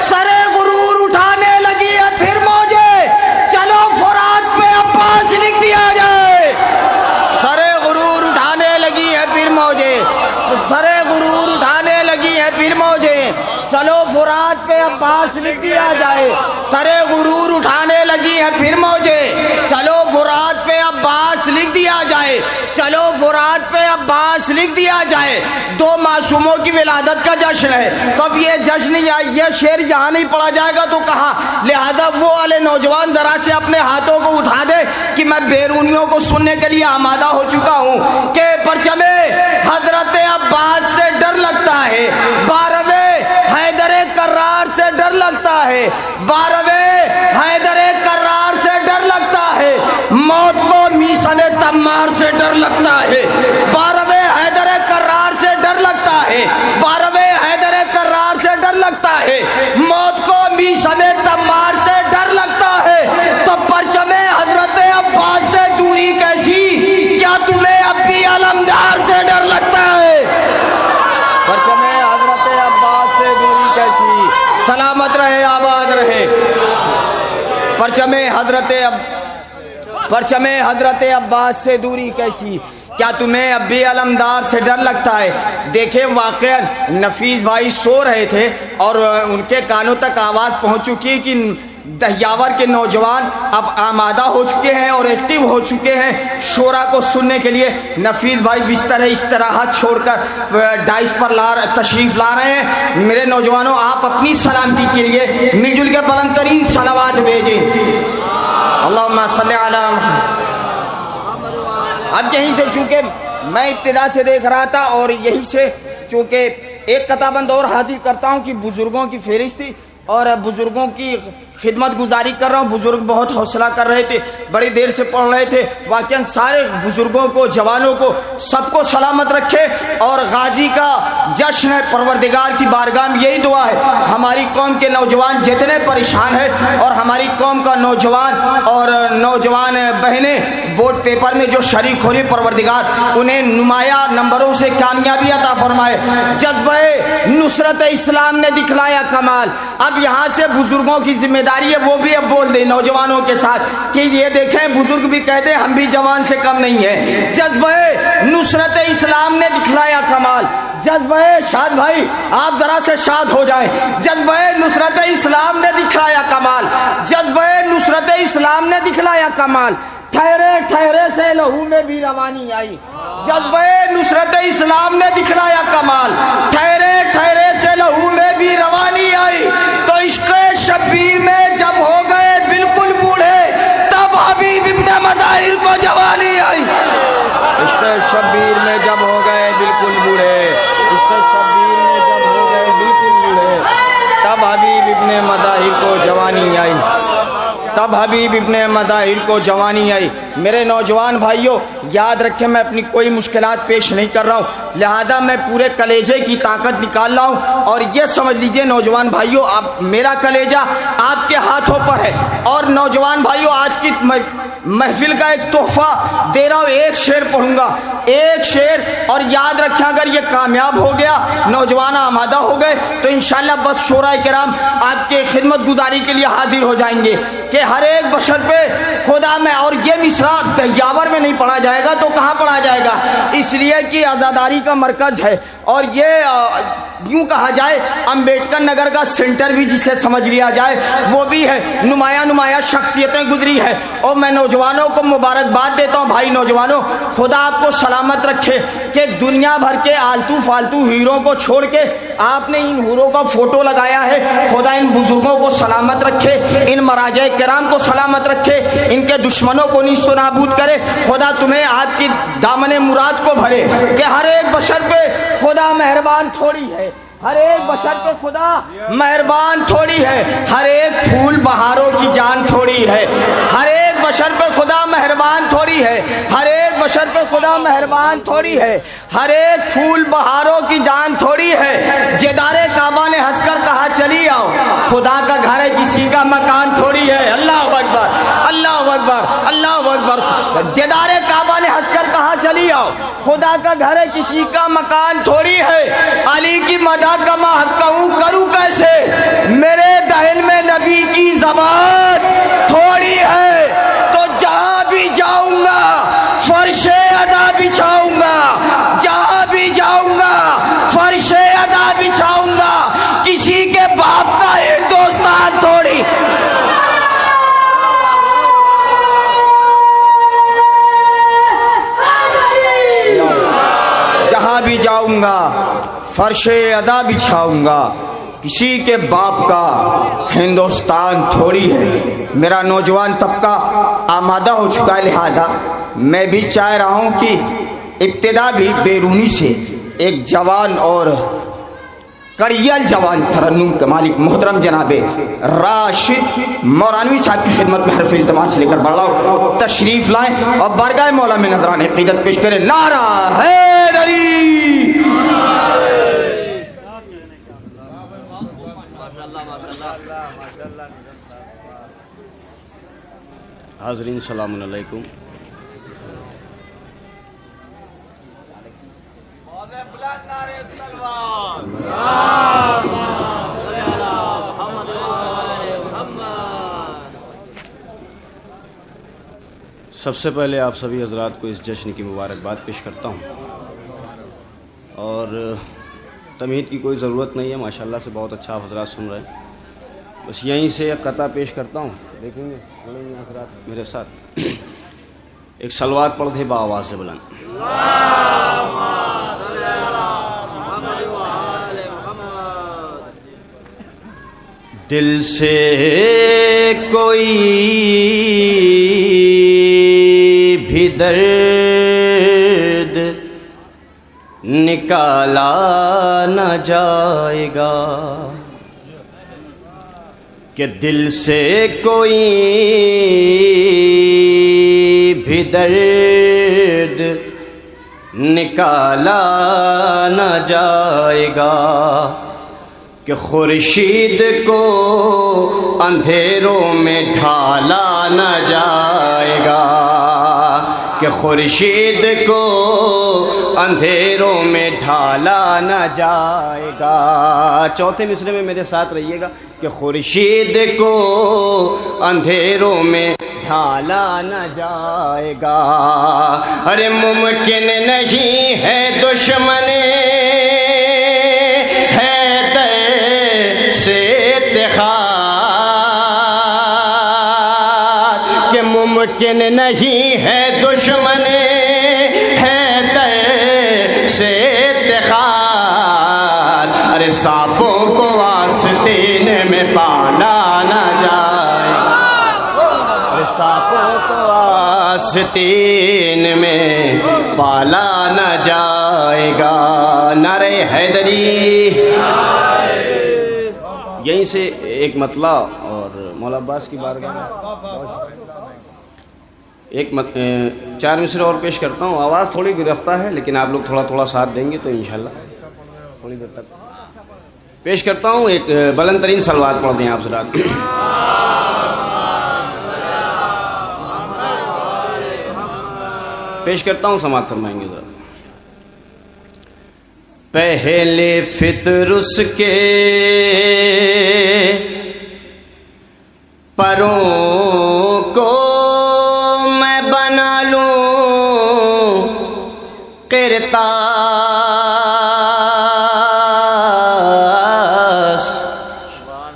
سرے غرور اٹھانے لگی ہے پھر موجے، چلو فرات پہ عباس لکھ دیا جائے، سرے غرور اٹھانے لگی ہے پھر موجے، سرے غرور اٹھانے لگی ہے پھر موجے، چلو فرات پہ عباس لکھ دیا جائے، سرے غرور اٹھانے لگی ہے پھر موجے، چلو فرات پہ عباس لکھ دیا جائے، چلو فرات پہ عباس لکھ دیا جائے، 2 معصوموں کی ولادت کا جشن ہے، تو اب یہ جشن یہ شعر یہاں نہیں پڑھا جائے گا تو کہاں؟ لہذا وہ والے نوجوان ذرا سے اپنے ہاتھوں کو اٹھا دے کہ میں بیرونیوں کو سننے کے لیے آمادہ ہو چکا ہوں کہ پرچم حضرت عباس سے ڈر لگتا ہے، 12ویں حیدر کرار سے ڈر لگتا ہے، 12ویں حیدر کرار سے ڈر لگتا ہے، موت کو میسن تمار سے ڈر لگتا ہے، 12ویں حیدر کرار سے ڈر لگتا ہے، 12ویں حیدر کرار سے ڈر لگتا ہے، موت کو میسن تمار سے ڈر لگتا ہے، تو پرچم حضرت عباس سے دوری کیسی؟ کیا تمہیں اب بھی علمدار سے ڈر لگتا ہے؟ پرچم حضرت عباس سے دوری کیسی؟ سلامت رہے، آباد رہے۔ پرچم حضرت عباس سے دوری کیسی؟ کیا تمہیں اب بھی علمدار سے ڈر لگتا ہے؟ دیکھیں واقعا نفیس بھائی سو رہے تھے اور ان کے کانوں تک آواز پہنچ چکی کہ دہیاور کے نوجوان اب آمادہ ہو چکے ہیں اور ایکٹیو ہو چکے ہیں شورا کو سننے کے لیے۔ نفیس بھائی بستر استراحت چھوڑ کر ڈائس پر تشریف لا رہے ہیں۔ میرے نوجوانوں، آپ اپنی سلامتی کے لیے مل جل کے بلند ترین صلوات بھیجیں۔ اللہم صلی علی محمد۔ اب یہیں سے چونکہ میں ابتدا سے دیکھ رہا تھا اور یہیں سے چونکہ ایک قطع بند اور حاضر کرتا ہوں کہ بزرگوں کی فہرست تھی اور بزرگوں کی خدمت گزاری کر رہا ہوں۔ بزرگ بہت حوصلہ کر رہے تھے، بڑی دیر سے پڑھ رہے تھے۔ واقعاً سارے بزرگوں کو، جوانوں کو، سب کو سلامت رکھے اور غازی کا جشن ہے، پروردگار کی بارگاہ میں یہی دعا ہے ہماری قوم کے نوجوان جتنے پریشان ہیں اور ہماری قوم کا نوجوان بہنیں بورڈ پیپر میں جو شریک ہو رہی، پروردگار انہیں نمایاں نمبروں سے کامیابی عطا فرمائے۔ جذبہ نصرت اسلام نے دکھلایا کمال۔ اب یہاں سے بزرگوں کی ذمہ داری ہے، وہ بھی اب بول دیں نوجوانوں کے ساتھ کہ یہ دیکھیں، بزرگ بھی کہتے ہم بھی جوان سے کم نہیں ہیں۔ جذبہ نصرت اسلام نے دکھلایا کمال۔ جذبہ شاد بھائی آپ ذرا سے شاد ہو جائیں۔ جذبہ نصرت اسلام نے دکھلایا کمال۔ جذبہ نصرت اسلام نے دکھلایا کمال۔ ٹھہرے ٹھہرے سے لہو میں بھی روانی آئی۔ جذبہ نصرت اسلام نے دکھلایا کمال۔ ٹھہرے ٹھہرے سے لہو میں بھی روانی آئی، تو عشق شبیر میں جب ہو گئے بالکل بوڑھے، تب حبیب ابن مظاہر کو جوانی آئی۔ عشق شبیر میں جب ہو گئے بالکل بوڑھے، عشق شبیر میں جب ہو گئے بالکل بوڑھے، تب حبیب ابن مظاہر کو جوانی آئی، تب حبیب ابن مظاہر کو جوانی آئی۔ میرے نوجوان بھائیوں، یاد رکھیں میں اپنی کوئی مشکلات پیش نہیں کر رہا ہوں، لہذا میں پورے کلیجے کی طاقت نکال رہا ہوں، اور یہ سمجھ لیجئے نوجوان بھائیوں، اب میرا کلیجہ آپ کے ہاتھوں پر ہے۔ اور نوجوان بھائیوں، آج کی محفل کا ایک تحفہ دے رہا ہوں، ایک شعر پڑھوں گا، ایک شعر، اور یاد رکھیں اگر یہ کامیاب ہو گیا، نوجوان آمادہ ہو گئے، تو انشاءاللہ بس شورائے کرام آپ کے خدمت گزاری کے لیے حاضر ہو جائیں گے کہ ہر ایک بشر پہ خدا میں، اور یہ مصرع دہیاور میں نہیں پڑھا جائے گا تو کہاں پڑھا جائے گا؟ اس لیے کہ آزاداری کا مرکز ہے، اور یہ یوں کہا جائے امبیڈکر نگر کا سینٹر بھی جسے سمجھ لیا جائے وہ بھی ہے۔ نمایاں شخصیتیں گزری ہیں، اور میں نوجوانوں کو مبارکباد دیتا ہوں۔ بھائی نوجوانوں، خدا آپ کو سلامت رکھے کہ دنیا بھر کے آلتو فالتو ہیروں کو چھوڑ کے آپ نے ان ہیروں کا فوٹو لگایا ہے۔ خدا ان بزرگوں کو سلامت رکھے، ان مراجع کرام کو سلامت رکھے، ان کے دشمنوں کو نیست و نابود کرے۔ خدا تمہیں آپ کی دامن مراد کو بھرے کہ ہر ایک بشر پہ خدا مہربان تھوڑی ہے، ہر ایک بشر پہ خدا مہربان تھوڑی ہے، ہر ایک پھول بہاروں کی جان تھوڑی ہے، ہر ایک بشر پہ خدا مہربان تھوڑی ہے، ہر ایک بشر پہ خدا مہربان تھوڑی ہے، ہر ایک پھول بہاروں کی جان تھوڑی ہے۔ جدار کعبہ نے ہنس کر کہا چلی آؤ، خدا کا گھر ہے کسی کا مکان تھوڑی ہے۔ اللہ اکبر، اللہ اکبر، اللہ اکبر۔ جدار کعبہ نے ہنس کر کہا چلی آؤ، خدا کا گھر ہے کسی کا مکان تھوڑی ہے۔ علی کی مدد کا میں کہوں کروں کیسے، میرے دہن میں نبی کی زبان تھوڑی ہے، تو جہاں بھی جاؤں گا فرش ادا بچھاؤں گا، جہاں بھی جاؤں گا فرش ادا بچھاؤں گا، کسی کے باپ کا ایک دوستان تھوڑی۔ جہاں بھی جاؤں گا فرش ادا بچھاؤں گا. کسی کے باپ کا ہندوستان تھوڑی ہے. میرا نوجوان طبقہ آمادہ ہو چکا ہے، لہذا میں بھی چاہ رہا ہوں کہ ابتدا بھی بیرونی سے ایک جوان اور کریل جوان ترنم کے مالک محترم جناب راشد مورانوی صاحب کی خدمت میں حرف التماس لے کر بڑھ رہا ہوں. تشریف لائیں اور بارگاہ مولا میں نذران عقیدت پیش کریں. نعرہ حیدری. حاضرین السلام علیکم. سب سے پہلے آپ سبھی حضرات کو اس جشن کی مبارکباد پیش کرتا ہوں اور تمہید کی کوئی ضرورت نہیں ہے. ماشاءاللہ سے بہت اچھا آپ حضرات سن رہے ہیں. بس یہیں سے ایک قطعہ پیش کرتا ہوں. دیکھیں گے حضرات میرے ساتھ ایک صلوات پڑھ دے با آواز سے بلند. دل سے کوئی بھی درد نکالا نہ جائے گا کہ دل سے کوئی بھی درد نکالا نہ جائے گا کہ خورشید کو اندھیروں میں ڈھالا نہ جائے گا کہ خورشید کو اندھیروں میں ڈھالا نہ جائے گا. چوتھے مصرے میں میرے ساتھ رہیے گا کہ خورشید کو اندھیروں میں ڈھالا نہ جائے گا. ارے ممکن نہیں ہے دشمن ممکن نہیں ہے دشمن ہے دے سے اتحاد. ارے سانپوں کو آستین میں پالا نہ جائے. ارے سانپوں کو آستین میں پالا نہ جائے گا. نعرہ حیدری. یہیں سے ایک مطلع اور مولا عباس کی بارگاہ میں ایک 4 مصرے اور پیش کرتا ہوں. آواز تھوڑی گرفتہ ہے لیکن آپ لوگ تھوڑا تھوڑا ساتھ دیں گے تو انشاءاللہ تھوڑی دیر تک پیش کرتا ہوں. ایک بلند ترین صلوات پڑھ دیں آپ حضرات. پیش کرتا ہوں سماعت فرمائیں گے ذرا. پہلے فطر اس کے پروں کو میں بنا لوں قرطاس.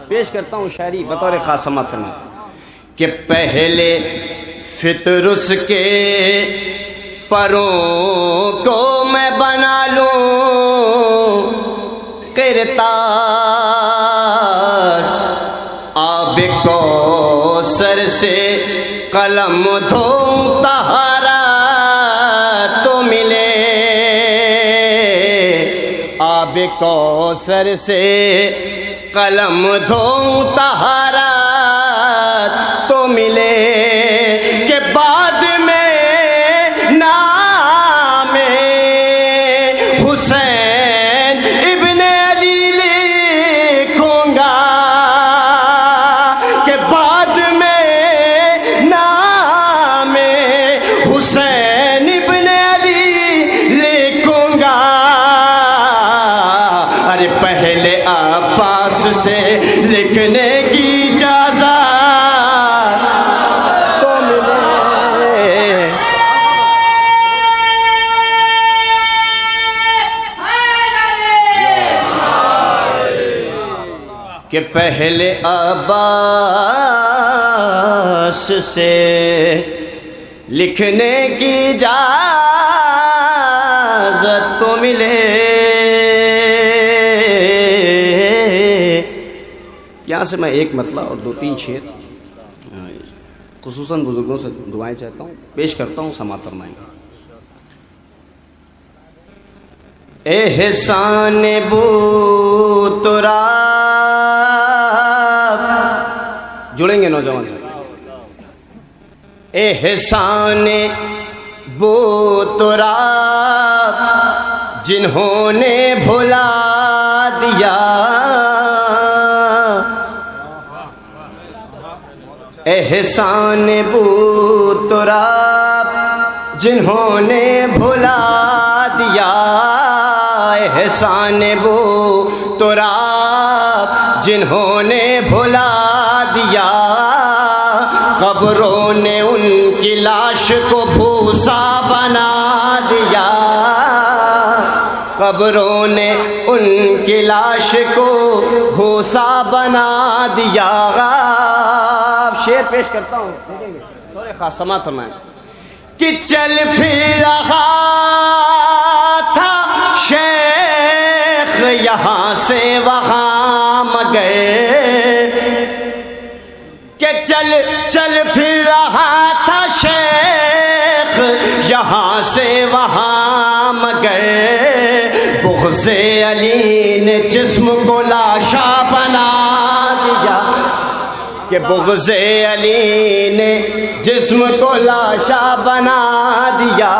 پیش کرتا ہوں شاعری بطور خاص سماعت فرمائیں کہ پہلے فطر اس کے پروں کو میں بنا لوں قرطاس. آب کوثر سے قلم دھوں طہارا تو ملے. آب کوثر سے قلم دھوں طہارا تو ملے کہ بعد میں نام حسین ابن علی لکھوں گا. کہ بعد میں نام حسین ابن علی لکھوں گا. ارے پہلے عباس سے لکھنے کی اجازت تو ملے. کہ پہلے عباس سے لکھنے کی اجازت تو ملے. یہاں سے میں ایک مطلب اور 2-3 شعر خصوصاً بزرگوں سے دعائیں چاہتا ہوں، پیش کرتا ہوں، سماعت فرمائیں گے۔ احسان بو تراب، جڑیں گے نوجوان سے، احسان بو تراب جنہوں نے بھلا دیا، احسان بو تراب جنہوں نے بھلا دیا، احسان بو تراب جنہوں نے بھلا دیا، قبروں نے ان کی لاش کو بھوسا بنا دیا، قبروں نے ان کی لاش کو بھوسا بنا دیا۔ شعر پیش کرتا ہوں، دیکھیں گے تھوڑے خاص سماعت فرمائیں کہ چل پھر رہا تھا شیخ یہاں سے وہاں مگر، کہ چل پھر رہا تھا شیخ یہاں سے وہاں مگر، بغض علی نے جسم کو لاشا بنا دیا، کہ بغض علی نے جسم کو لاشا بنا دیا۔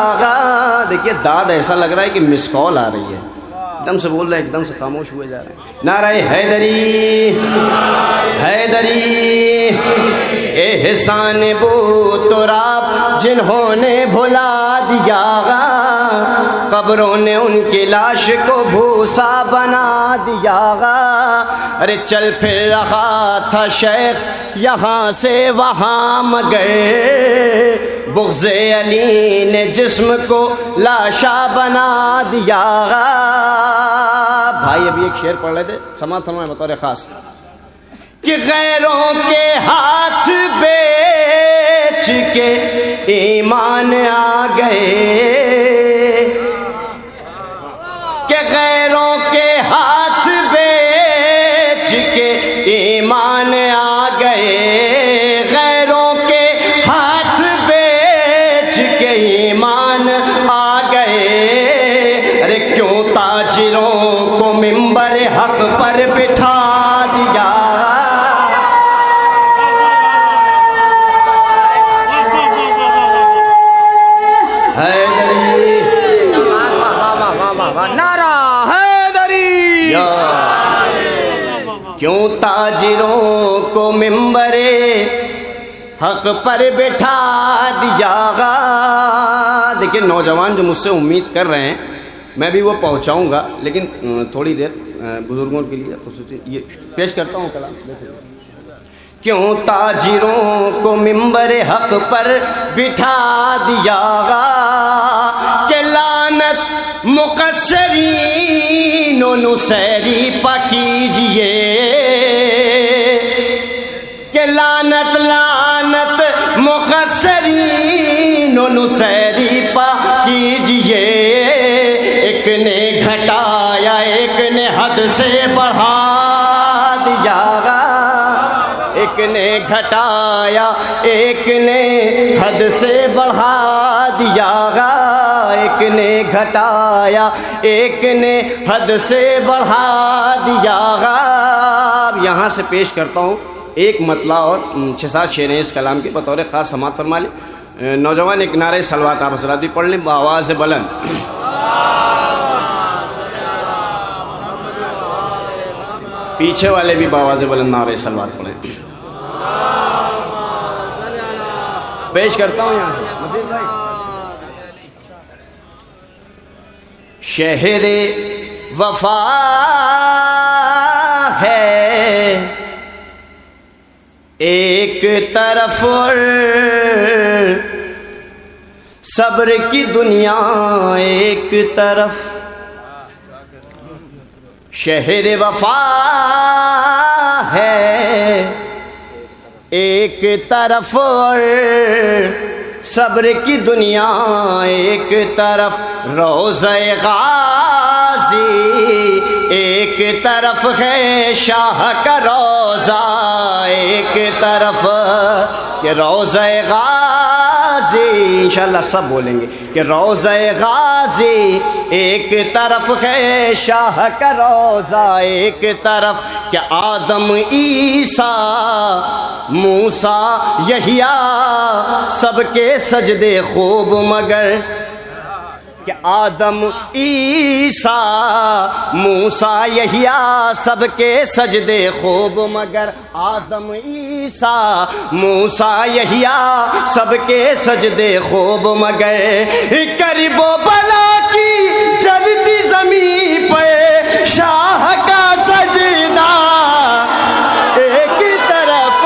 دیکھیے داد ایسا لگ رہا ہے کہ مس کال آ رہی ہے، ایک دم سے بول رہے ہیں، ایک دم سے خاموش ہوئے جا رہے ہیں۔ نعرہ حیدری حیدری، احسان بو تراب جنہوں نے بھلا دیا، قبروں نے ان کی لاش کو بھوسا بنا دیا۔ ارے چل پھر رہا تھا شیخ یہاں سے وہاں مگر، بغض علی نے جسم کو لاشا بنا دیا۔ بھائی ابھی ایک شعر پڑھ رہے تھے، سماعت فرمائیں بطور خاص، کہ غیروں کے ہاتھ بیچ کے ایمان آ گئے، کہ غیروں کے ہاتھ بیچ کے ایمان آ گئے، غیروں کے ہاتھ بیچ کے ایمان آ گئے۔ ارے کیوں تاجروں کو منبر حق پر بٹھا دیا، نعرہ حیدری، کیوں تاجروں کو منبر حق پر بٹھا دیا۔ دیکھیں نوجوان جو مجھ سے امید کر رہے ہیں میں بھی وہ پہنچاؤں گا، لیکن تھوڑی دیر بزرگوں کے لیے خصوصی یہ پیش کرتا ہوں کلام۔ کیوں تاجروں کو منبر حق پر بٹھا دیا، کہ لعنت مقصرین و نصیری پا کیجئے، کہ لعنت لعنت مقصرین و نصیری پا کیجئے، ایک نے گھٹایا ایک نے حد سے بڑھا دیا، ایک نے گھٹایا ایک نے حد سے بڑھا دیا، ایک نے گھٹایا ایک نے حد سے بڑھا دیا۔ یہاں سے پیش کرتا ہوں ایک مطلع اور 6-7 شعر اس کلام کے بطور خاص سماعت فرما لیں۔ نوجوان ایک نعرہ صلوات آپ حضرات بھی پڑھ لیں بآواز بلند۔ پیچھے والے بھی بآواز بلند نعرہ صلوات پڑھیں۔ پیش کرتا ہوں یہاں سے مزید بھائی۔ شہر وفا ہے ایک طرف اور صبر کی دنیا ایک طرف، شہر وفا ہے ایک طرف اور صبر کی دنیا ایک طرف، روضہ غازی ایک طرف ہے شاہ کا روضہ، ایک طرف کہ روضہ غازی، انشاءاللہ سب بولیں گے کہ روضہ غازی ایک طرف ہے شاہ کا روضہ، ایک طرف کہ آدم عیسیٰ موسیٰ یحییٰ سب کے سجدے خوب مگر کہ آدم عیسیٰ موسیٰ یحییٰ سب کے سجدے خوب مگر آدم عیسیٰ موسیٰ یحییٰ سب کے سجدے خوب مگر کرب و بلا کی جلتی زمین پہ شاہ کا سجدہ ایک طرف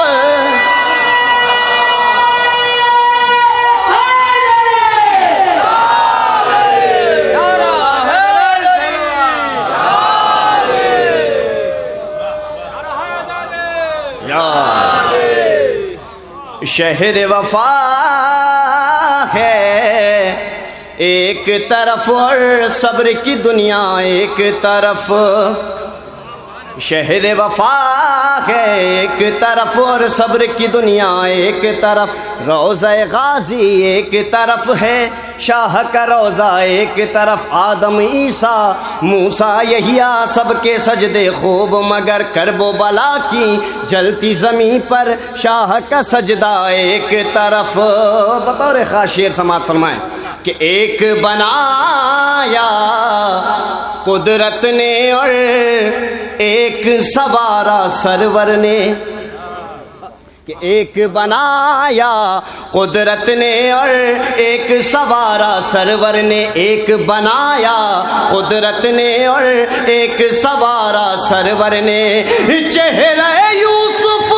شہر وفا ہے ایک طرف اور صبر کی دنیا ایک طرف، شہر وفا ہے ایک طرف اور صبر کی دنیا ایک طرف، روضہ غازی ایک طرف ہے شاہ کا روضہ ایک طرف، آدم عیسیٰ موسیٰ یحییٰ سب کے سجدے خوب مگر کرب و بلا کی جلتی زمین پر شاہ کا سجدہ ایک طرف۔ بطور خاص شعر سماعت فرمائیں کہ ایک بنایا قدرت نے اور ایک سوارا سرور نے، کہ ایک بنایا قدرت نے اور ایک سوارا سرور نے، ایک بنایا قدرت نے اور ایک سوارا سرور نے، چہرہ یوسف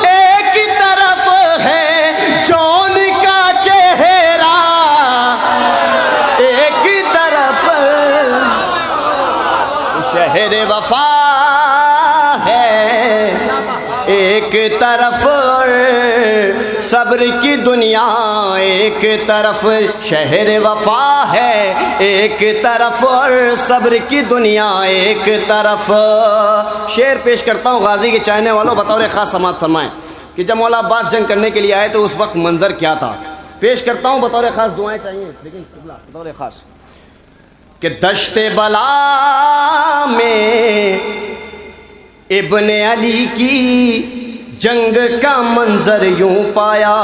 ایک طرف ہے جون کا چہرہ ایک طرف، شہر وفا ایک طرف صبر کی دنیا ایک طرف، شہر وفا ہے ایک طرف اور صبر کی دنیا ایک طرف۔ شعر پیش کرتا ہوں غازی کے چاہنے والوں، بطور خاص سماعت فرمائیں کہ جب مولا عباس جنگ کرنے کے لیے آئے تو اس وقت منظر کیا تھا۔ پیش کرتا ہوں بطور خاص، دعائیں چاہیے لیکن بطور خاص کہ دشت بلا میں ابن علی کی جنگ کا منظر یوں پایا،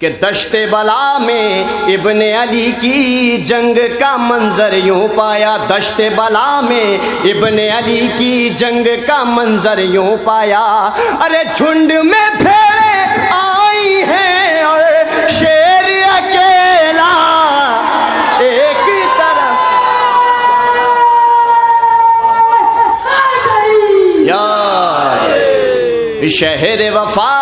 کہ دشت بلا میں ابن علی کی جنگ کا منظر یوں پایا، دشت بلا میں ابن علی کی جنگ کا منظر یوں پایا، ارے جھنڈ میں بھیڑیں آئی ہیں اور شیر اکیلا ایک طرف، شہر وفا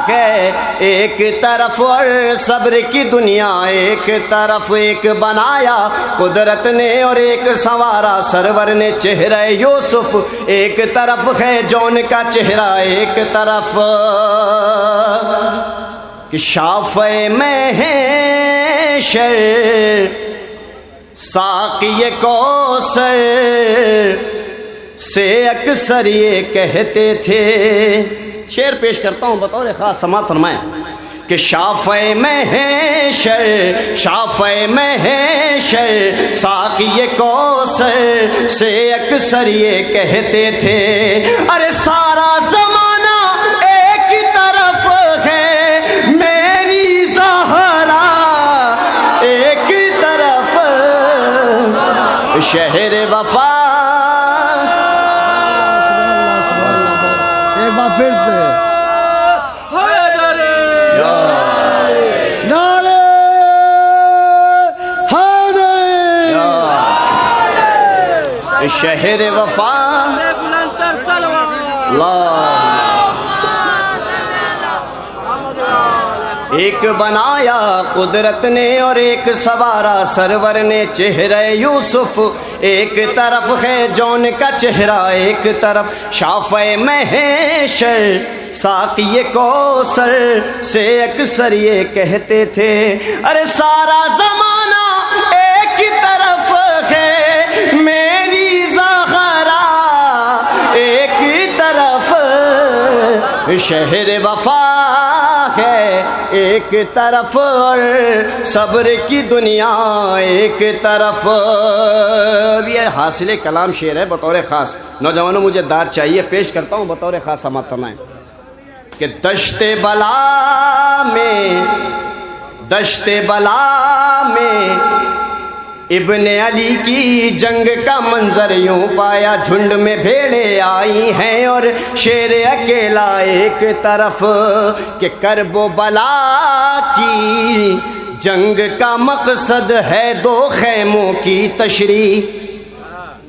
ہے ایک طرف اور صبر کی دنیا ایک طرف، ایک بنایا قدرت نے اور ایک سوارا سرور نے، چہرہ یوسف ایک طرف ہے جون کا چہرہ ایک طرف، کہ شافع محشر ساقی کوثر سے اکثر یہ کہتے تھے۔ شعر پیش کرتا ہوں بطور خاص سماعت فرمائیں کہ شافع محشر ساقی کوثر سے اکثر یہ کہتے تھے، ارے سارا زمانہ ایک طرف ہے میری زہرا ایک طرف، شہر وفا پھر سے شہر وفا ایک بنایا قدرت نے اور ایک سوارا سرور نے، چہرہ یوسف ایک طرف ہے جون کا چہرہ ایک طرف، شافع محشر ساقی کوثر سے اکثر یہ کہتے تھے، ارے سارا زمانہ ایک طرف ہے میری شہر وفا ہے ایک طرف اور صبر کی دنیا ایک طرف. یہ حاصل کلام شعر ہے بطور خاص. نوجوانوں مجھے داد چاہیے، پیش کرتا ہوں بطور خاص سماعت فرمائیں کہ دشت بلا میں ابن علی کی جنگ کا منظر یوں پایا. جھنڈ میں بھیڑیں آئی ہیں اور شیر اکیلا ایک طرف. کہ کرب و بلا کی جنگ کا مقصد ہے دو خیموں کی تشریح.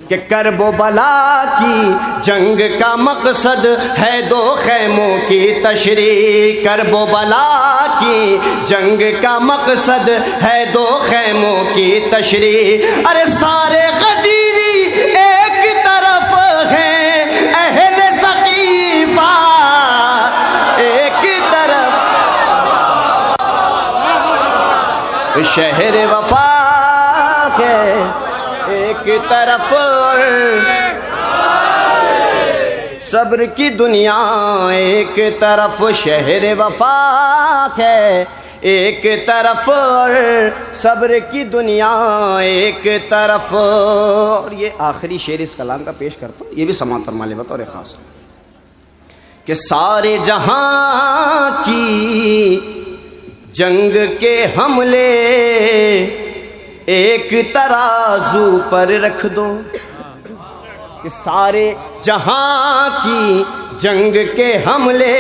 کہ کرب و بلا کی جنگ کا مقصد ہے دو خیموں کی تشریح. کرب و بلا کی جنگ کا مقصد ہے دو خیموں کی تشریح. ارے سارے غدیری ایک طرف ہیں، اہل ثقیفہ ایک طرف. شہر وفا ہے ایک طرف، صبر کی دنیا ایک طرف. شہر وفا ہے ایک طرف اور صبر کی دنیا ایک طرف. اور یہ آخری شعر اس کلام کا پیش کرتا ہوں، یہ بھی سماعت فرما لے بطور خاص. کہ سارے جہاں کی جنگ کے حملے ایک ترازو پر رکھ دو. کہ سارے جہاں کی جنگ کے حملے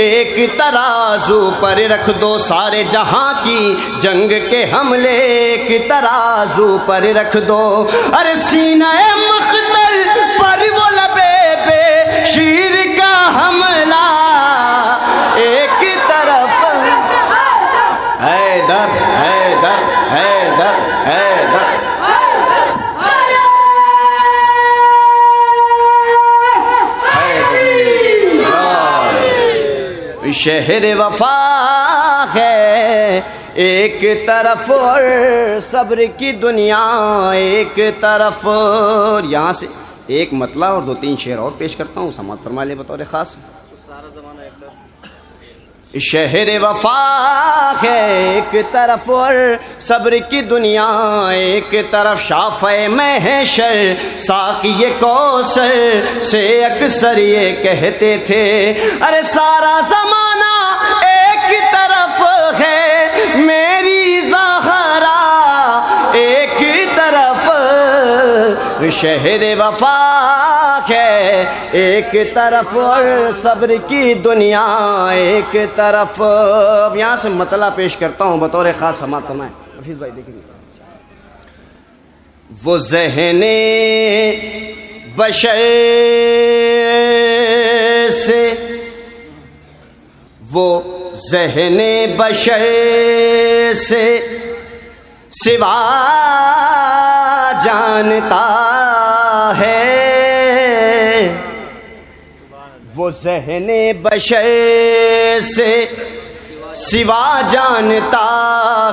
ایک ترازو پر رکھ دو. سارے جہاں کی جنگ کے حملے ایک ترازو پر رکھ دو. ارے سینہ مقتل پر وہ لبے بے شیر کا حملہ ایک طرف. حیدر حیدر حیدر حیدر. شہر وفا ہے ایک طرف اور صبر کی دنیا ایک طرف. اور یہاں سے ایک مطلع اور دو تین شعر اور پیش کرتا ہوں، سماعت فرما لے بطور خاص. شہر وفا ہے ایک طرف اور صبر کی دنیا ایک طرف. شافع محشر ساقی کوثر سے اکثر یہ کہتے تھے ارے سارا زمانہ ایک طرف ہے، میری زہرا ایک طرف. شہر وفا ہے ایک طرف اور صبر کی دنیا ایک طرف. اب یہاں سے مطلع پیش کرتا ہوں بطور خاص. سماعت فرمائیں حفیظ بھائی دیکھیں. وہ ذہن بشر سے وہ ذہن بشر سے سوا جانتا ہے. وہ ذہن بشر سے سوا جانتا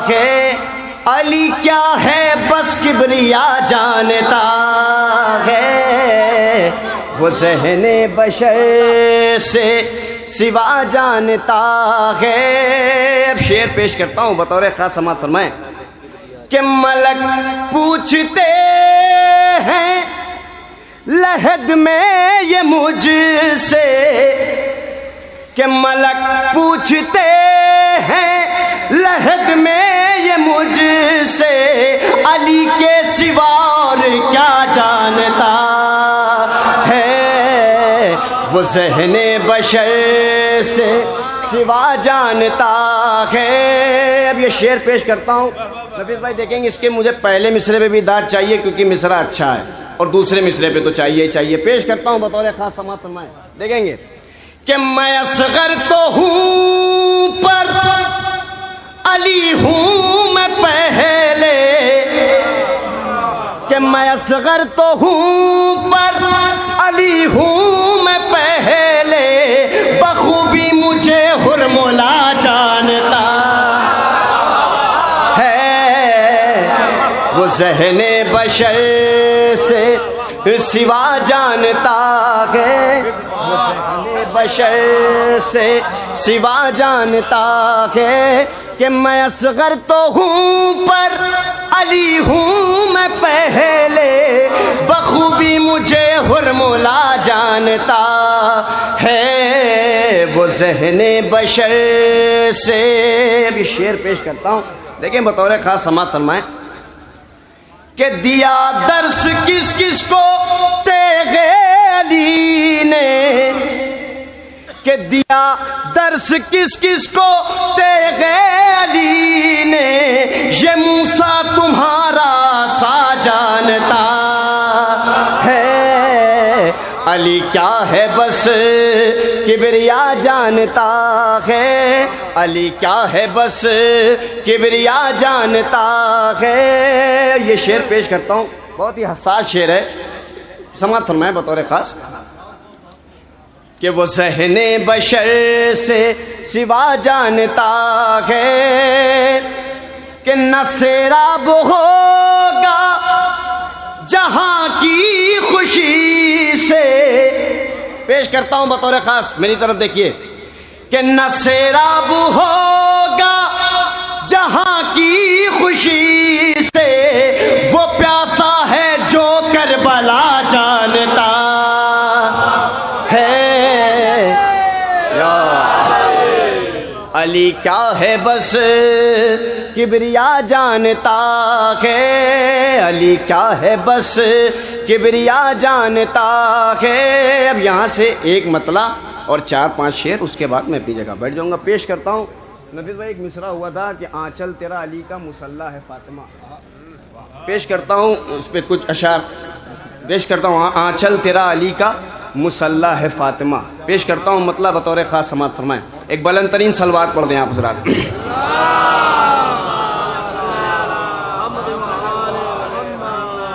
ہے. علی کیا ہے بس کبریا جانتا ہے. وہ ذہن بشر سے سوا جانتا ہے. اب شعر پیش کرتا ہوں بطور خاص. سماعت فرمائیں کہ ملک پوچھتے ہیں لحد میں یہ مجھ سے. کہ ملک پوچھتے ہیں لحد میں یہ مجھ سے علی کے سوا اور کیا جانتا ہے. وہ ذہن بشر سے سوا جانتا ہے. اب یہ شعر پیش کرتا ہوں. نفیس بھائی دیکھیں گے اس کے مجھے پہلے مصرے پہ بھی داد چاہیے کیونکہ مصرع اچھا ہے اور دوسرے مصرے پہ تو چاہیے ہی چاہیے. پیش کرتا ہوں بطور خاص. سماعت فرمائیں دیکھیں گے کہ میں اصغر تو ہوں پر علی ہوں میں پہلے. کہ میں اصغر تو ہوں پر علی ہوں میں پہلے. بخوبی مجھے حرملا جانتا ہے. وہ ذہن بشر سے سوا جانتا ہے. بشر سے سوا جانتا ہے کہ میں اصغر تو ہوں پر علی ہوں میں پہلے، بخوبی مجھے حرملا جانتا ہے وہ ذہن بشر سے۔ ابھی شعر پیش کرتا ہوں، دیکھیں بطور خاص سماعت فرمائیں کہ دیا درس کس کس کو تیغ علی نے، کہ دیا درس کس کس کو تیغ علی نے، یہ موسیٰ تمہارا سا جانتا ہے، علی کیا ہے بس کبریا جانتا ہے، علی کیا ہے بس کبریا جانتا ہے۔ یہ شعر پیش کرتا ہوں، بہت ہی حساس شعر ہے، سماعت فرمائیں بطور خاص کہ وہ ذہن بشر سے سوا جانتا ہے کہ نہ سیراب ہوگا جہاں کی خوشی سے۔ پیش کرتا ہوں بطور خاص، میری طرف دیکھیے کہ نہ سیراب ہوگا جہاں کی خوشی سے، وہ پیاسا ہے جو کربلا جانتا ہے۔ یا علی کیا ہے بس کبریا جانتا ہے، علی کیا ہے بس کبریا جانتا ہے۔ اب یہاں سے ایک مطلع اور 4-5 شعر، اس کے بعد میں اپنی جگہ بیٹھ جاؤں گا۔ پیش کرتا ہوں، نفیس بھائی ایک مصرع ہوا تھا کہ آنچل تیرا علی کا مسلح ہے فاطمہ، پیش کرتا ہوں اس پہ کچھ اشعار پیش کرتا ہوں۔ آنچل تیرا علی کا مسلح ہے فاطمہ، پیش کرتا ہوں مطلب بطور خاص سماعت فرمائیں۔ ایک بلند ترین صلوات پڑھ دیں آپ حضرات۔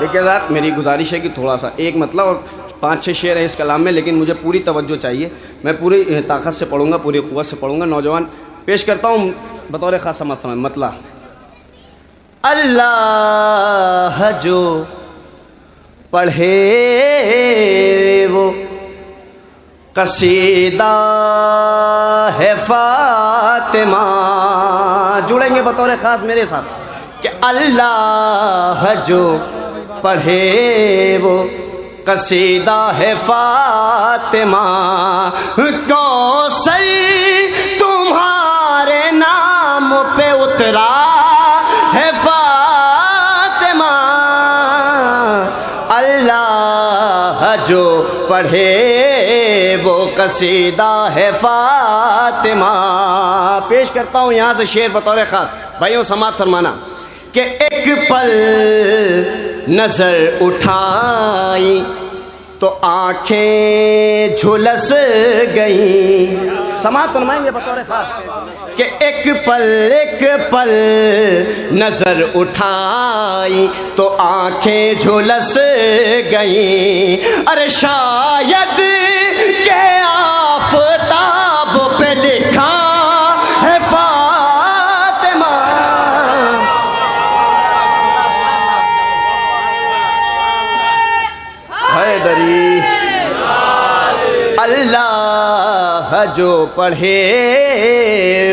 دیکھیں ذات میری گزارش ہے کہ تھوڑا سا ایک مطلب اور 5-6 شعر ہیں اس کلام میں، لیکن مجھے پوری توجہ چاہیے، میں پوری طاقت سے پڑھوں گا، پوری قوت سے پڑھوں گا۔ نوجوان پیش کرتا ہوں بطور خاص سماعت فرمائیں مطلع۔ اللہ جو پڑھے وہ قصیدہ ہے فاطمہ، جڑیں گے بطور خاص میرے ساتھ کہ اللہ جو پڑھے وہ قصیدہ ہے فاطمہ، کوثر تمہارے نام پہ اترا ہے فاطمہ، اللہ جو پڑھے وہ قصیدہ ہے فاطمہ۔ پیش کرتا ہوں یہاں سے شعر بطور خاص، بھائیوں سماعت فرمانا کہ ایک پل نظر اٹھائی تو آنکھیں جھلس گئیں، سماعت فرمائیں گے بطور خاص کہ ایک پل نظر اٹھائی تو آنکھیں جھلس گئیں، ارے شاید کہ آفتاب پہ لکھا ہے فاطمہ، حیدری اللہ جو پڑھے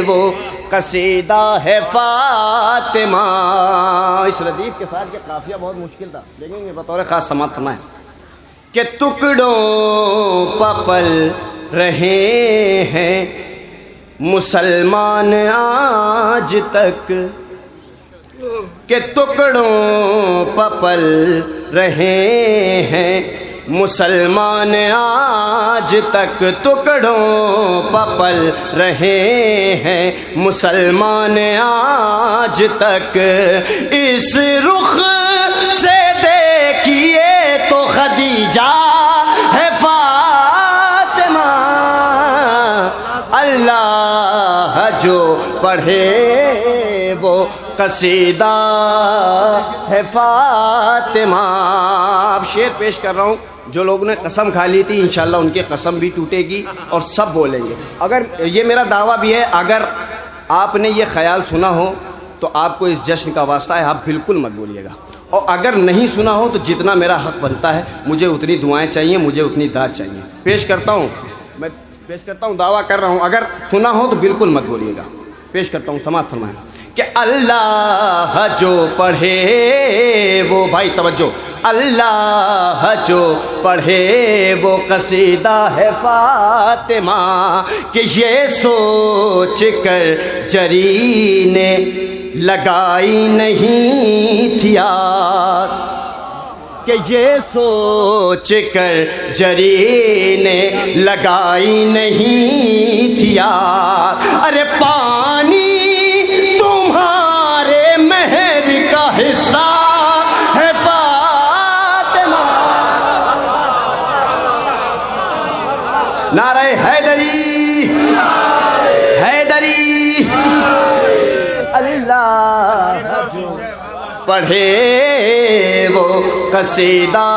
وہ قصیدہ ہے فاطمہ۔ اس ردیف کے ساتھ یہ قافیہ بہت مشکل تھا، دیکھیں گے بطور خاص سماعت فرمائیں کہ ٹکڑوں پپل رہے ہیں مسلمان آج تک، کہ ٹکڑوں پپل رہے ہیں مسلمان آج تک، ٹکڑوں پپل رہے ہیں مسلمان آج تک، اس رخ سے دیکھیے تو خدیجہ ہے فاطمہ، اللہ جو پڑھے وہ قصیدہ ہے فاطمہ۔ اب شعر پیش کر رہا ہوں، جو لوگوں نے قسم کھا لی تھی انشاءاللہ ان کی قسم بھی ٹوٹے گی اور سب بولیں گے۔ اگر یہ میرا دعویٰ بھی ہے، اگر آپ نے یہ خیال سنا ہو تو آپ کو اس جشن کا واسطہ ہے، آپ بالکل مت بولیے گا، اور اگر نہیں سنا ہو تو جتنا میرا حق بنتا ہے مجھے اتنی دعائیں چاہیے، مجھے اتنی داد چاہیے۔ پیش کرتا ہوں میں پیش کرتا ہوں، دعویٰ کر رہا ہوں، اگر سنا ہو تو بالکل مت بولیے گا. پیش کرتا ہوں، سماعت فرمائیں کہ اللہ جو پڑھے وہ، بھائی توجہ، اللہ جو پڑھے وہ قصیدہ ہے فاطمہ، کہ یہ سوچ کر جری نے لگائی نہیں تھی آگ، کہ یہ سوچ کر جری نے لگائی نہیں تھی آگ. ارے پانی تمہارے مہر کا حصہ ہے فاطمہ. نعرہ حیدری، حیدری. اللہ جو پڑھے وہ قصیدہ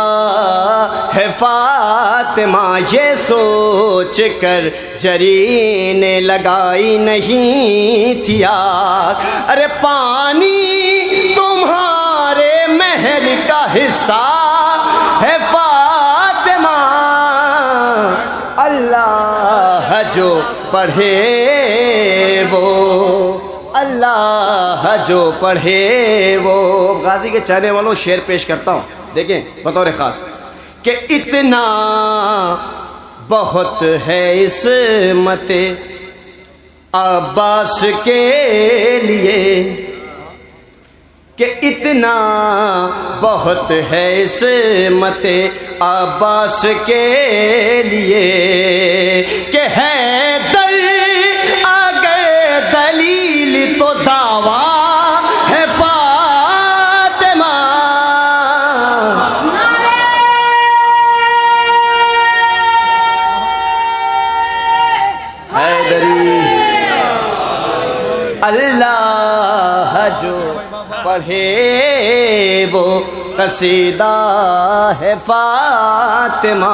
ہے فاطمہ، یہ سوچ کر جری نے لگائی نہیں تھی آگ. ارے پانی تمہارے مہر کا حصہ ہے فاطمہ، اللہ جو پڑھے وہ، اللہ جو پڑھے وہ. غازی کے چاہنے والوں شعر پیش کرتا ہوں، دیکھیں بطور خاص کہ اتنا بہت ہے عصمت عباس کے لیے، کہ اتنا بہت ہے عصمت عباس کے لیے، کہ حیدر اگر دلیل تو دعویٰ ہے فاطمہ. حیدری. اللہ جو پڑھے وہ قصیدہ ہے فاطمہ،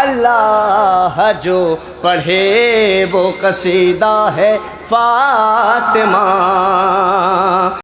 اللہ جو پڑھے وہ قصیدہ ہے فاطمہ.